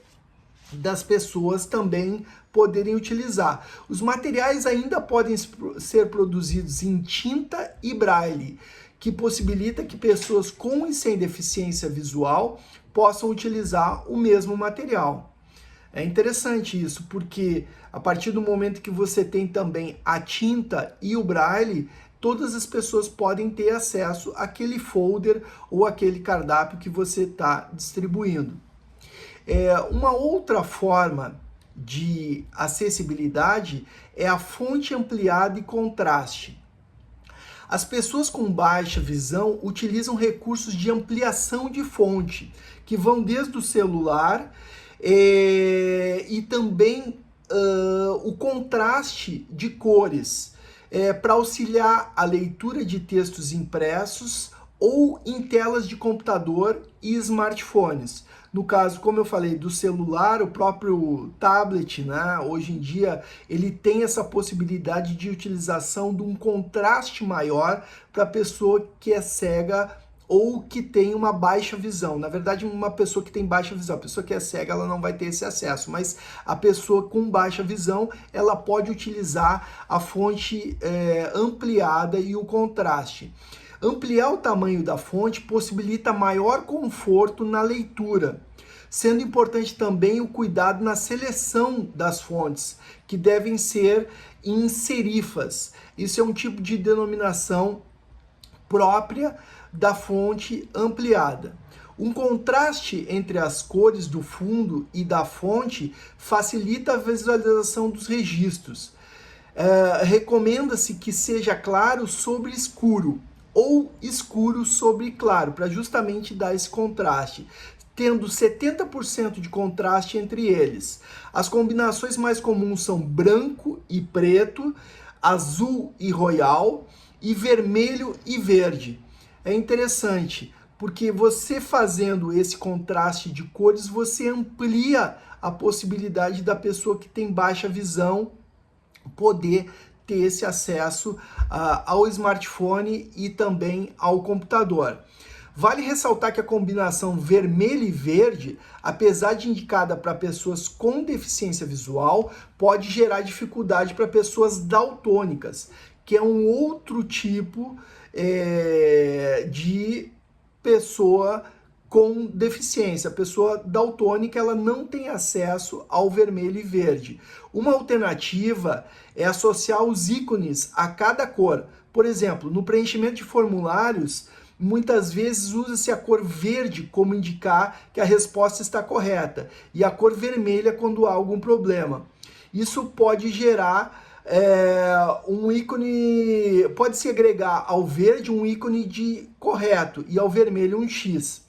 das pessoas também poderem utilizar. Os materiais ainda podem ser produzidos em tinta e Braille, que possibilita que pessoas com e sem deficiência visual possam utilizar o mesmo material. É interessante isso, porque a partir do momento que você tem também a tinta e o Braille, todas as pessoas podem ter acesso àquele folder ou aquele cardápio que você está distribuindo. Uma outra forma de acessibilidade é a fonte ampliada e contraste. As pessoas com baixa visão utilizam recursos de ampliação de fonte, que vão desde o celular e também o contraste de cores, para auxiliar a leitura de textos impressos ou em telas de computador e smartphones. No caso, como eu falei, do celular, o próprio tablet, né, hoje em dia, ele tem essa possibilidade de utilização de um contraste maior para a pessoa que é cega ou que tem uma baixa visão. Na verdade, uma pessoa que tem baixa visão, a pessoa que é cega, ela não vai ter esse acesso, mas a pessoa com baixa visão, ela pode utilizar a fonte ampliada e o contraste. Ampliar o tamanho da fonte possibilita maior conforto na leitura, sendo importante também o cuidado na seleção das fontes, que devem ser em serifas. Isso é um tipo de denominação própria da fonte ampliada. Um contraste entre as cores do fundo e da fonte facilita a visualização dos registros. Recomenda-se que seja claro sobre escuro, ou escuro sobre claro, para justamente dar esse contraste, tendo 70% de contraste entre eles. As combinações mais comuns são branco e preto, azul e royal, e vermelho e verde. É interessante, porque você fazendo esse contraste de cores, você amplia a possibilidade da pessoa que tem baixa visão poder ter esse acesso ao smartphone e também ao computador. Vale ressaltar que a combinação vermelho e verde, apesar de indicada para pessoas com deficiência visual, pode gerar dificuldade para pessoas daltônicas, que é um outro tipo de pessoa com deficiência. A pessoa daltônica, ela não tem acesso ao vermelho e verde. Uma alternativa é associar os ícones a cada cor. Por exemplo, no preenchimento de formulários, muitas vezes usa-se a cor verde como indicar que a resposta está correta e a cor vermelha quando há algum problema. Isso pode gerar um ícone, pode-se agregar ao verde um ícone de correto e ao vermelho um X.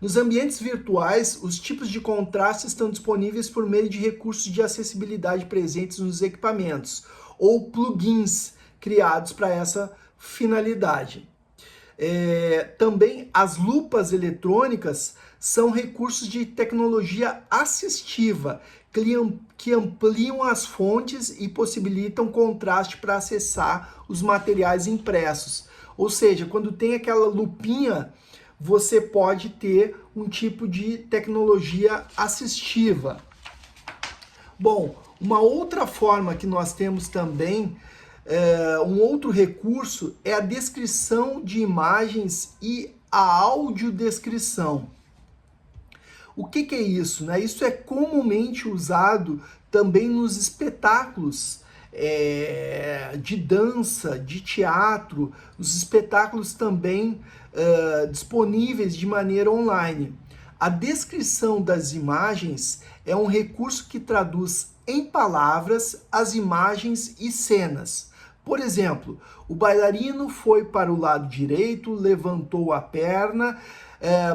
Nos ambientes virtuais, os tipos de contraste estão disponíveis por meio de recursos de acessibilidade presentes nos equipamentos ou plugins criados para essa finalidade. Também as lupas eletrônicas são recursos de tecnologia assistiva que ampliam as fontes e possibilitam contraste para acessar os materiais impressos. Ou seja, quando tem aquela lupinha, você pode ter um tipo de tecnologia assistiva. Bom, uma outra forma que nós temos também, um outro recurso, é a descrição de imagens e a audiodescrição. O que é isso, né? Isso é comumente usado também nos espetáculos de dança, de teatro, os espetáculos também disponíveis de maneira online. A descrição das imagens é um recurso que traduz em palavras as imagens e cenas. Por exemplo, o bailarino foi para o lado direito, levantou a perna,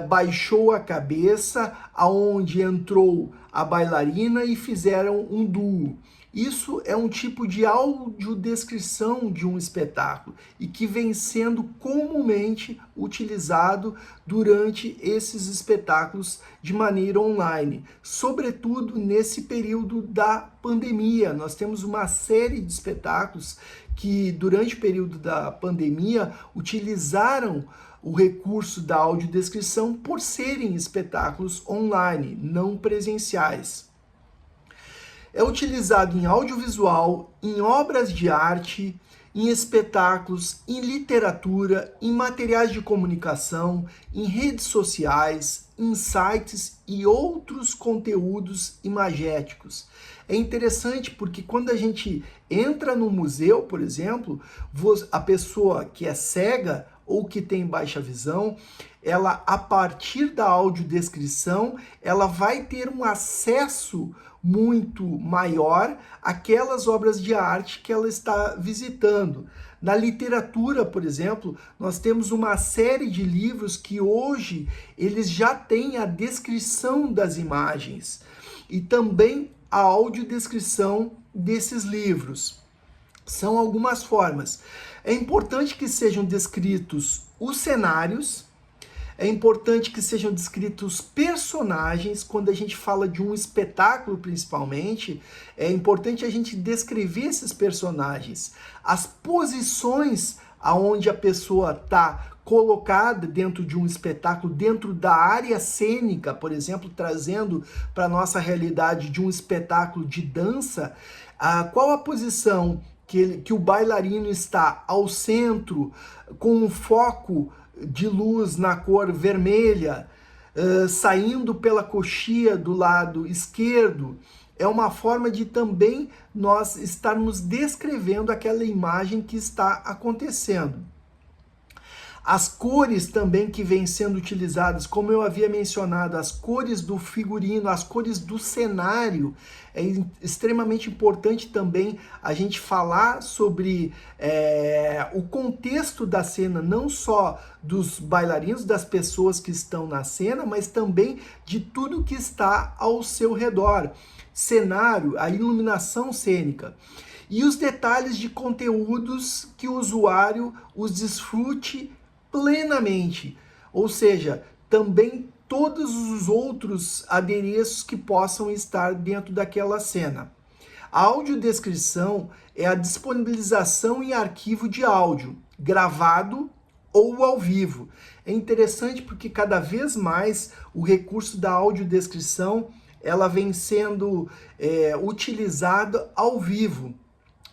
baixou a cabeça, aonde entrou a bailarina e fizeram um duo. Isso é um tipo de audiodescrição de um espetáculo e que vem sendo comumente utilizado durante esses espetáculos de maneira online, sobretudo nesse período da pandemia. Nós temos uma série de espetáculos que, durante o período da pandemia, utilizaram o recurso da audiodescrição por serem espetáculos online, não presenciais. É utilizado em audiovisual, em obras de arte, em espetáculos, em literatura, em materiais de comunicação, em redes sociais, em sites e outros conteúdos imagéticos. É interessante porque quando a gente entra no museu, por exemplo, a pessoa que é cega ou que tem baixa visão, ela, a partir da audiodescrição, ela vai ter um acesso muito maior àquelas obras de arte que ela está visitando. Na literatura, por exemplo, nós temos uma série de livros que hoje eles já têm a descrição das imagens e também a audiodescrição desses livros. São algumas formas. É importante que sejam descritos os cenários, é importante que sejam descritos personagens. Quando a gente fala de um espetáculo, principalmente, é importante a gente descrever esses personagens, as posições aonde a pessoa está colocada dentro de um espetáculo, dentro da área cênica, por exemplo, trazendo para a nossa realidade de um espetáculo de dança, qual a posição que o bailarino está ao centro, com um foco de luz na cor vermelha, saindo pela coxia do lado esquerdo. É uma forma de também nós estarmos descrevendo aquela imagem que está acontecendo. As cores também que vêm sendo utilizadas, como eu havia mencionado, as cores do figurino, as cores do cenário, é extremamente importante também a gente falar sobre o contexto da cena, não só dos bailarinos, das pessoas que estão na cena, mas também de tudo que está ao seu redor. Cenário, a iluminação cênica. E os detalhes de conteúdos que o usuário os desfrute plenamente, ou seja, também todos os outros adereços que possam estar dentro daquela cena. A audiodescrição é a disponibilização em arquivo de áudio, gravado ou ao vivo. É interessante porque cada vez mais o recurso da audiodescrição ela vem sendo utilizado ao vivo,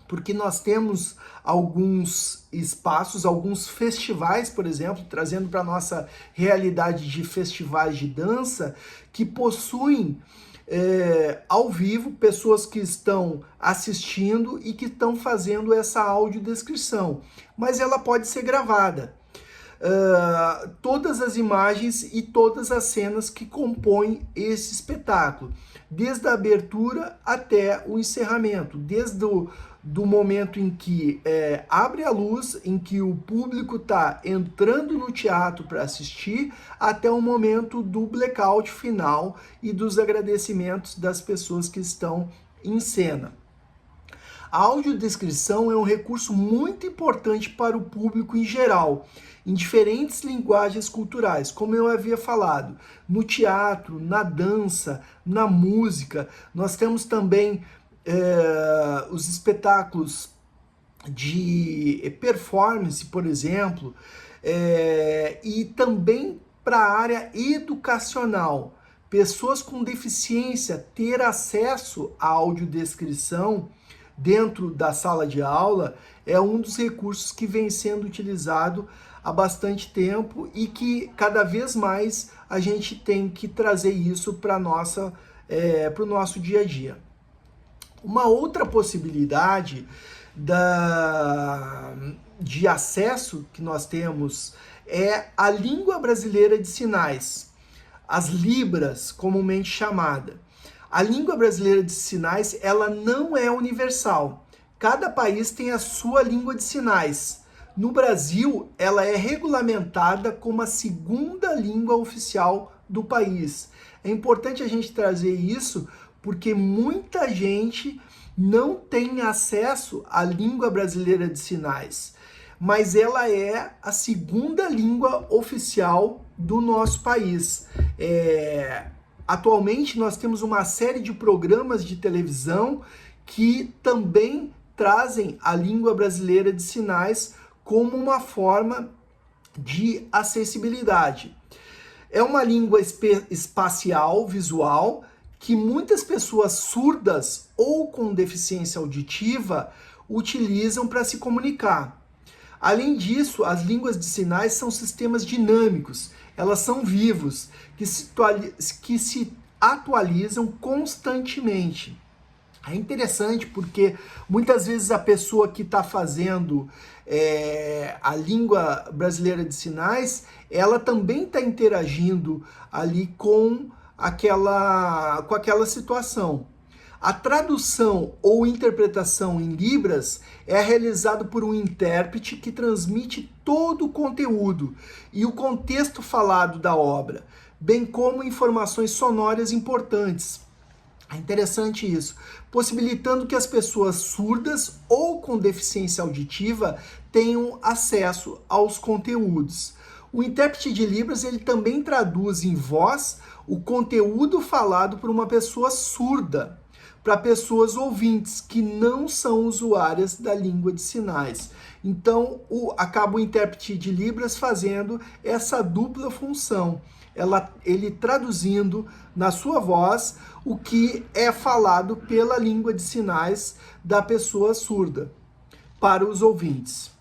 porque nós temos alguns espaços, alguns festivais, por exemplo, trazendo para a nossa realidade de festivais de dança, que possuem ao vivo pessoas que estão assistindo e que estão fazendo essa audiodescrição, mas ela pode ser gravada. Todas as imagens e todas as cenas que compõem esse espetáculo, desde a abertura até o encerramento, desde do momento em que abre a luz, em que o público está entrando no teatro para assistir, até o momento do blackout final e dos agradecimentos das pessoas que estão em cena. A audiodescrição é um recurso muito importante para o público em geral, em diferentes linguagens culturais, como eu havia falado, no teatro, na dança, na música. Nós temos também os espetáculos de performance, por exemplo, e também para a área educacional. Pessoas com deficiência ter acesso à audiodescrição dentro da sala de aula é um dos recursos que vem sendo utilizado há bastante tempo e que cada vez mais a gente tem que trazer isso para o nosso dia a dia. Uma outra possibilidade de acesso que nós temos é a língua brasileira de sinais, as libras, comumente chamada. A língua brasileira de sinais, ela não é universal. Cada país tem a sua língua de sinais. No Brasil, ela é regulamentada como a segunda língua oficial do país. É importante a gente trazer isso porque muita gente não tem acesso à língua brasileira de sinais, mas ela é a segunda língua oficial do nosso país. Atualmente nós temos uma série de programas de televisão que também trazem a língua brasileira de sinais como uma forma de acessibilidade. É uma língua espacial, visual, que muitas pessoas surdas ou com deficiência auditiva utilizam para se comunicar. Além disso, as línguas de sinais são sistemas dinâmicos, elas são vivos, que se atualizam constantemente. É interessante porque muitas vezes a pessoa que está fazendo a língua brasileira de sinais, ela também está interagindo ali com aquela situação. A tradução ou interpretação em Libras é realizada por um intérprete que transmite todo o conteúdo e o contexto falado da obra, bem como informações sonoras importantes. É interessante isso, possibilitando que as pessoas surdas ou com deficiência auditiva tenham acesso aos conteúdos. O intérprete de Libras ele também traduz em voz o conteúdo falado por uma pessoa surda para pessoas ouvintes que não são usuárias da língua de sinais. Então, acaba o intérprete de Libras fazendo essa dupla função. Ele traduzindo na sua voz o que é falado pela língua de sinais da pessoa surda para os ouvintes.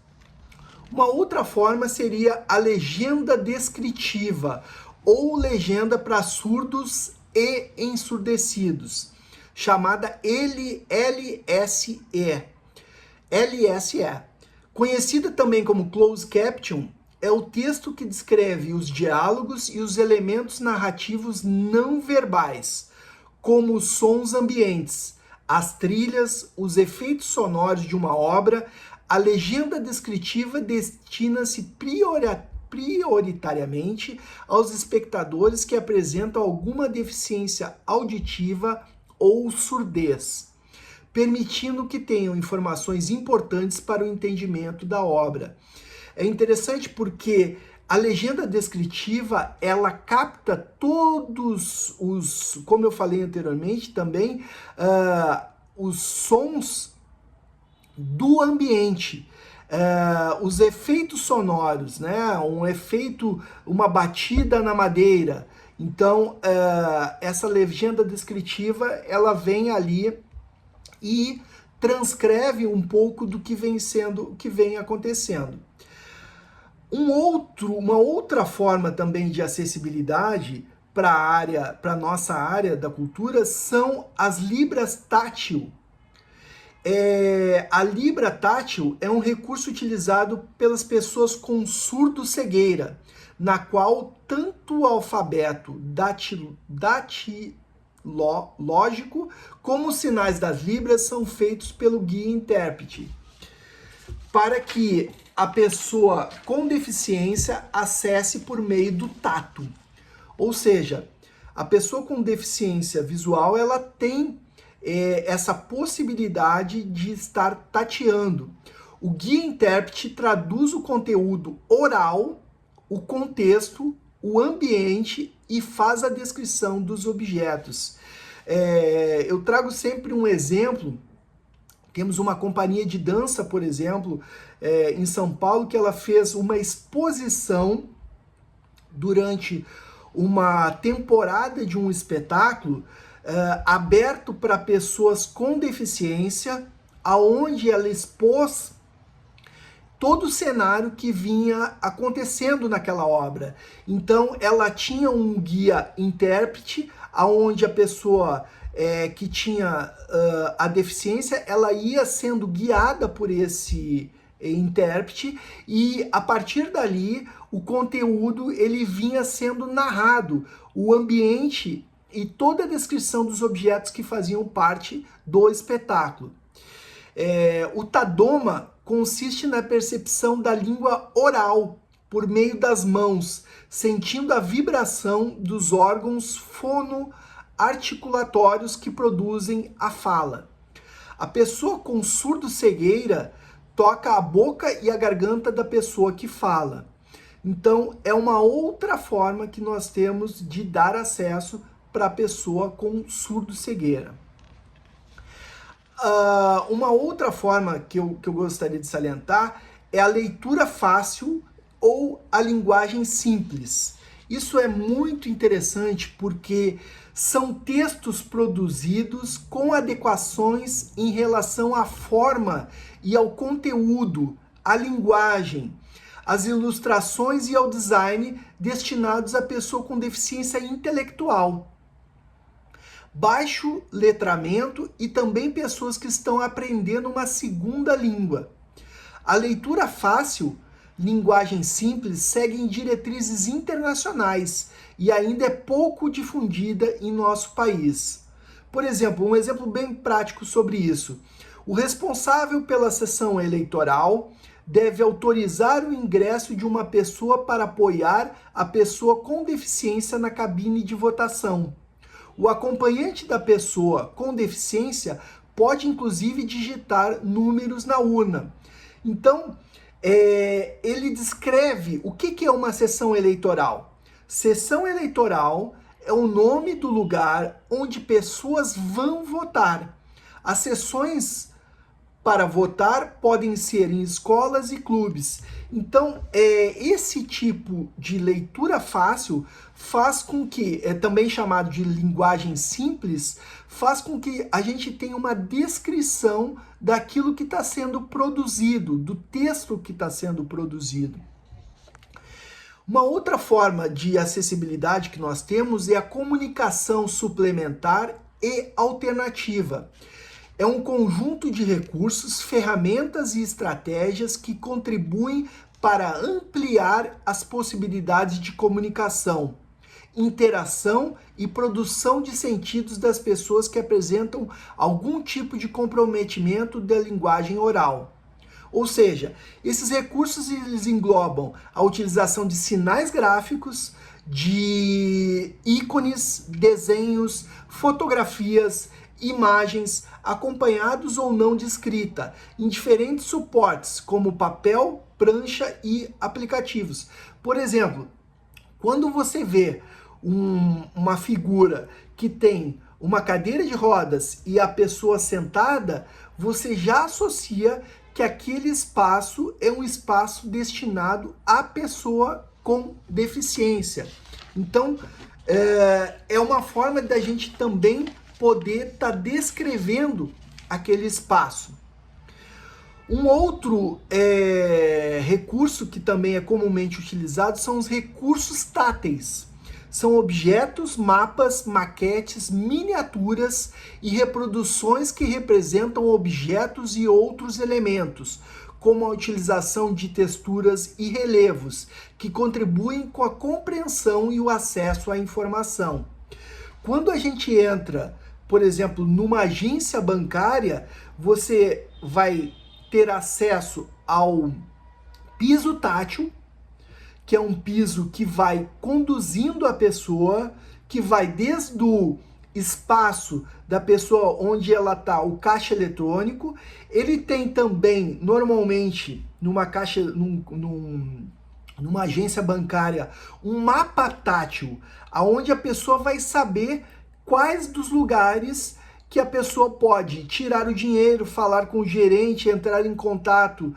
Uma outra forma seria a legenda descritiva ou legenda para surdos e ensurdecidos, chamada LSE. Conhecida também como closed caption, é o texto que descreve os diálogos e os elementos narrativos não verbais, como os sons ambientes, as trilhas, os efeitos sonoros de uma obra. A legenda descritiva destina-se prioritariamente aos espectadores que apresentam alguma deficiência auditiva ou surdez, permitindo que tenham informações importantes para o entendimento da obra. É interessante porque a legenda descritiva, ela capta todos os, como eu falei anteriormente também, os sons do ambiente, os efeitos sonoros, né? Um efeito, uma batida na madeira. Então, essa legenda descritiva, ela vem ali e transcreve um pouco do que vem acontecendo. Uma outra forma também de acessibilidade para a nossa área da cultura são as libras tátil. A libra tátil é um recurso utilizado pelas pessoas com surdo-cegueira, na qual tanto o alfabeto datilógico como os sinais das libras são feitos pelo guia-intérprete, para que a pessoa com deficiência acesse por meio do tato. Ou seja, a pessoa com deficiência visual, ela tem essa possibilidade de estar tateando. O guia-intérprete traduz o conteúdo oral, o contexto, o ambiente e faz a descrição dos objetos. Eu trago sempre um exemplo. Temos uma companhia de dança, por exemplo, em São Paulo, que ela fez uma exposição durante uma temporada de um espetáculo aberto para pessoas com deficiência, aonde ela expôs todo o cenário que vinha acontecendo naquela obra. Então, ela tinha um guia intérprete, aonde a pessoa que tinha a deficiência, ela ia sendo guiada por esse intérprete, e a partir dali o conteúdo ele vinha sendo narrado, o ambiente e toda a descrição dos objetos que faziam parte do espetáculo. O tadoma consiste na percepção da língua oral por meio das mãos, sentindo a vibração dos órgãos fonoarticulatórios que produzem a fala. A pessoa com surdo-cegueira toca a boca e a garganta da pessoa que fala. Então, é uma outra forma que nós temos de dar acesso para a pessoa com surdo-cegueira. Uma outra forma que eu gostaria de salientar é a leitura fácil ou a linguagem simples. Isso é muito interessante porque são textos produzidos com adequações em relação à forma e ao conteúdo, à linguagem, às ilustrações e ao design destinados à pessoa com deficiência intelectual, baixo letramento e também pessoas que estão aprendendo uma segunda língua. A leitura fácil, linguagem simples, seguem diretrizes internacionais e ainda é pouco difundida em nosso país. Por exemplo, um exemplo bem prático sobre isso. O responsável pela sessão eleitoral deve autorizar o ingresso de uma pessoa para apoiar a pessoa com deficiência na cabine de votação. O acompanhante da pessoa com deficiência pode, inclusive, digitar números na urna. Então, ele descreve o que é uma sessão eleitoral. Sessão eleitoral é o nome do lugar onde pessoas vão votar. As sessões para votar podem ser em escolas e clubes. Então, esse tipo de leitura fácil faz com que, também chamado de linguagem simples, faz com que a gente tenha uma descrição daquilo que está sendo produzido, do texto que está sendo produzido. Uma outra forma de acessibilidade que nós temos é a comunicação suplementar e alternativa. É um conjunto de recursos, ferramentas e estratégias que contribuem para ampliar as possibilidades de comunicação, interação e produção de sentidos das pessoas que apresentam algum tipo de comprometimento da linguagem oral. Ou seja, esses recursos eles englobam a utilização de sinais gráficos, de ícones, desenhos, fotografias, imagens, acompanhados ou não de escrita, em diferentes suportes, como papel, prancha e aplicativos. Por exemplo, quando você vê uma figura que tem uma cadeira de rodas e a pessoa sentada, você já associa que aquele espaço é um espaço destinado à pessoa com deficiência. Então, é uma forma da gente também poder estar descrevendo aquele espaço. Um outro recurso que também é comumente utilizado são os recursos táteis. São objetos, mapas, maquetes, miniaturas e reproduções que representam objetos e outros elementos, como a utilização de texturas e relevos, que contribuem com a compreensão e o acesso à informação. Quando a gente entra, por exemplo, numa agência bancária, você vai ter acesso ao piso tátil, que é um piso que vai conduzindo a pessoa, que vai desde o espaço da pessoa onde ela está, o caixa eletrônico. Ele tem também, normalmente, numa agência bancária, um mapa tátil, onde a pessoa vai saber quais dos lugares que a pessoa pode tirar o dinheiro, falar com o gerente, entrar em contato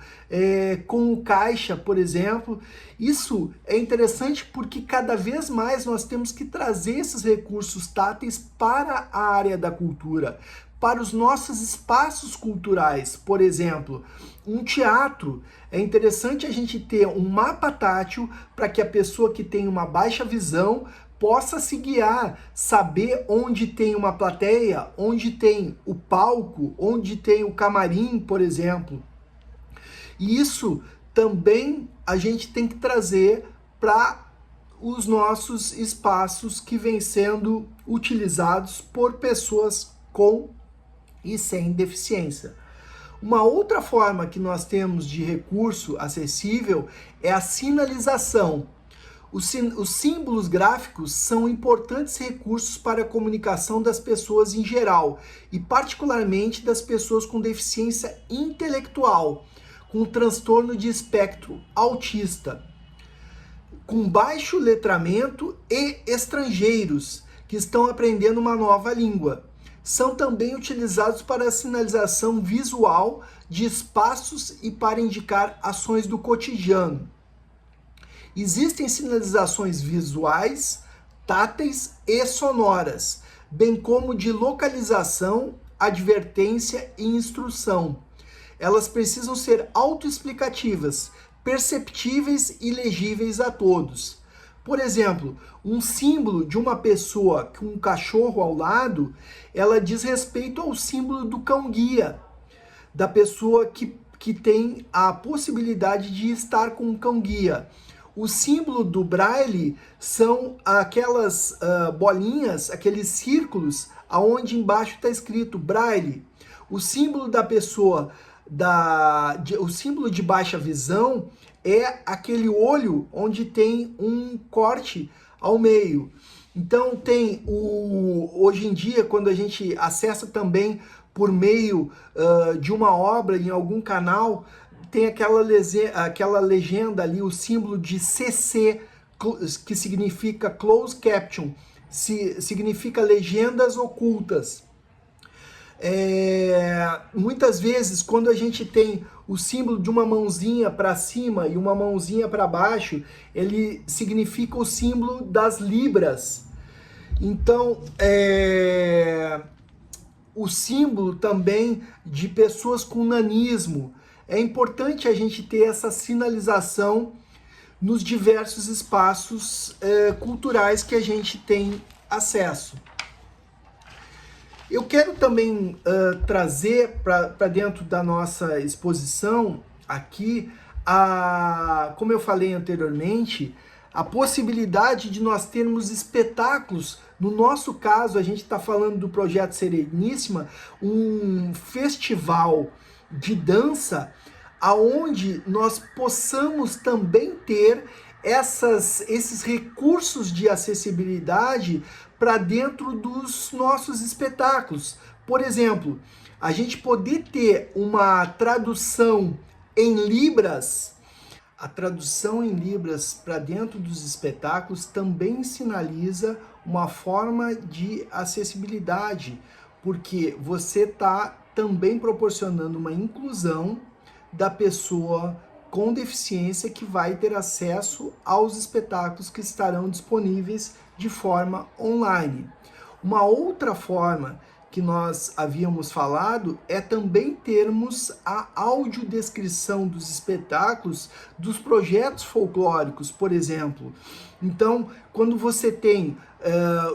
com o caixa, por exemplo. Isso é interessante porque cada vez mais nós temos que trazer esses recursos táteis para a área da cultura, para os nossos espaços culturais. Por exemplo, um teatro, é interessante a gente ter um mapa tátil para que a pessoa que tem uma baixa visão possa se guiar, saber onde tem uma plateia, onde tem o palco, onde tem o camarim, por exemplo. E isso também a gente tem que trazer para os nossos espaços que vêm sendo utilizados por pessoas com e sem deficiência. Uma outra forma que nós temos de recurso acessível é a sinalização. Os símbolos gráficos são importantes recursos para a comunicação das pessoas em geral, e particularmente das pessoas com deficiência intelectual, com transtorno de espectro autista, com baixo letramento e estrangeiros que estão aprendendo uma nova língua. São também utilizados para a sinalização visual de espaços e para indicar ações do cotidiano. Existem sinalizações visuais, táteis e sonoras, bem como de localização, advertência e instrução. Elas precisam ser autoexplicativas, perceptíveis e legíveis a todos. Por exemplo, um símbolo de uma pessoa com um cachorro ao lado, ela diz respeito ao símbolo do cão-guia, da pessoa que tem a possibilidade de estar com um cão-guia. O símbolo do Braille são aquelas bolinhas, aqueles círculos, aonde embaixo está escrito Braille. O símbolo da pessoa, o símbolo de baixa visão é aquele olho onde tem um corte ao meio. Então tem hoje em dia, quando a gente acessa também por meio de uma obra em algum canal, tem aquela legenda ali, o símbolo de CC, que significa Closed Caption, significa legendas ocultas. Muitas vezes, quando a gente tem o símbolo de uma mãozinha para cima e uma mãozinha para baixo, ele significa o símbolo das libras. Então, o símbolo também de pessoas com nanismo. É importante a gente ter essa sinalização nos diversos espaços culturais que a gente tem acesso. Eu quero também trazer para dentro da nossa exposição aqui, como eu falei anteriormente, a possibilidade de nós termos espetáculos. No nosso caso, a gente está falando do Projeto Sereníssima, um festival de dança, aonde nós possamos também ter esses recursos de acessibilidade para dentro dos nossos espetáculos. Por exemplo, a gente poder ter uma tradução em libras. A tradução em libras para dentro dos espetáculos também sinaliza uma forma de acessibilidade, porque você está também proporcionando uma inclusão da pessoa com deficiência que vai ter acesso aos espetáculos que estarão disponíveis de forma online. Uma outra forma que nós havíamos falado é também termos a audiodescrição dos espetáculos dos projetos folclóricos, por exemplo. Então, quando você tem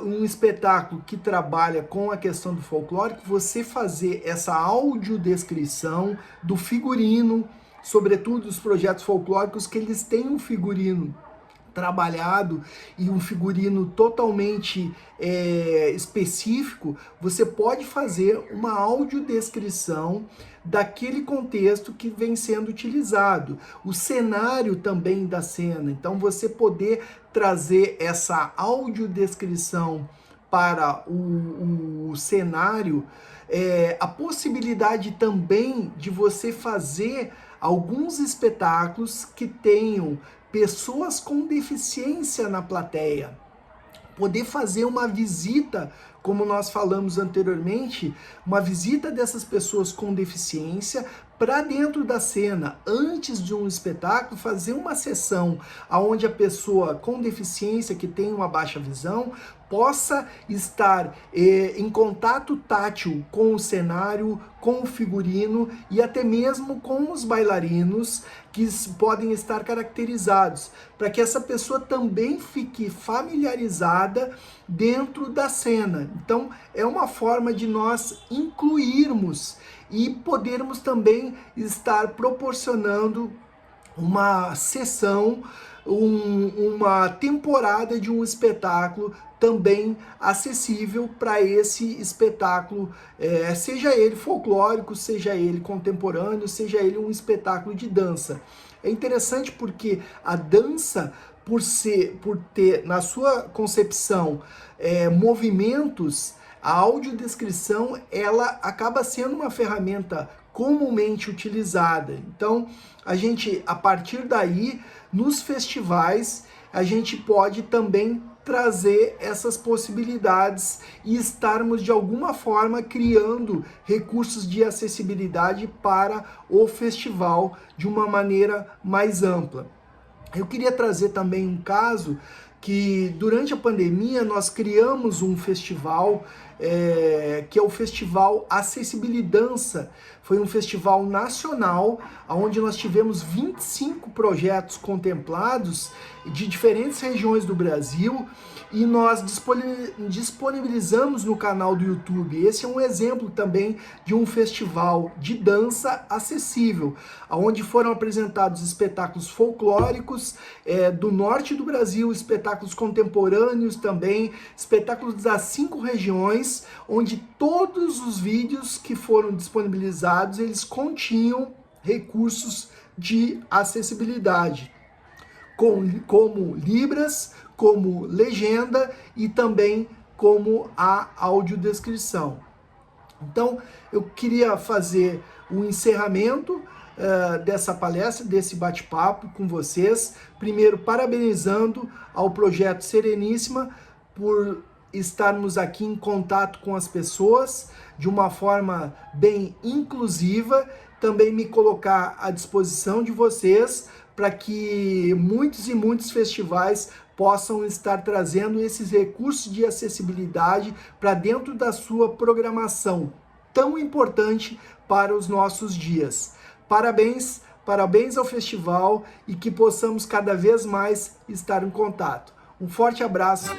um espetáculo que trabalha com a questão do folclórico, você fazer essa audiodescrição do figurino, sobretudo dos projetos folclóricos, que eles têm um figurino trabalhado e um figurino totalmente específico, você pode fazer uma audiodescrição daquele contexto que vem sendo utilizado. O cenário também da cena. Então, você poder trazer essa audiodescrição para o cenário, a possibilidade também de você fazer alguns espetáculos que tenham pessoas com deficiência na plateia. Poder fazer uma visita, como nós falamos anteriormente, uma visita dessas pessoas com deficiência para dentro da cena, antes de um espetáculo, fazer uma sessão onde a pessoa com deficiência, que tem uma baixa visão, possa estar em contato tátil com o cenário, com o figurino e até mesmo com os bailarinos que podem estar caracterizados, para que essa pessoa também fique familiarizada dentro da cena. Então, é uma forma de nós incluirmos e podermos também estar proporcionando uma sessão, uma temporada de um espetáculo também acessível para esse espetáculo, seja ele folclórico, seja ele contemporâneo, seja ele um espetáculo de dança. É interessante porque a dança, por ter na sua concepção movimentos, a audiodescrição ela acaba sendo uma ferramenta comumente utilizada. Então, a partir daí, nos festivais, a gente pode também trazer essas possibilidades e estarmos de alguma forma criando recursos de acessibilidade para o festival de uma maneira mais ampla. Eu queria trazer também um caso que durante a pandemia nós criamos um festival que é o Festival Acessibilidança. Foi um festival nacional, onde nós tivemos 25 projetos contemplados de diferentes regiões do Brasil, e nós disponibilizamos no canal do YouTube. Esse é um exemplo também de um festival de dança acessível, onde foram apresentados espetáculos folclóricos do norte do Brasil, espetáculos contemporâneos também, espetáculos das 5 regiões, onde todos os vídeos que foram disponibilizados, eles recursos de acessibilidade, como libras, como legenda e também como a audiodescrição. Então, eu queria fazer um encerramento dessa palestra, desse bate-papo com vocês. Primeiro, parabenizando ao Projeto Sereníssima por estarmos aqui em contato com as pessoas de uma forma bem inclusiva, também me colocar à disposição de vocês para que muitos e muitos festivais possam estar trazendo esses recursos de acessibilidade para dentro da sua programação, tão importante para os nossos dias. Parabéns, parabéns ao festival e que possamos cada vez mais estar em contato. Um forte abraço.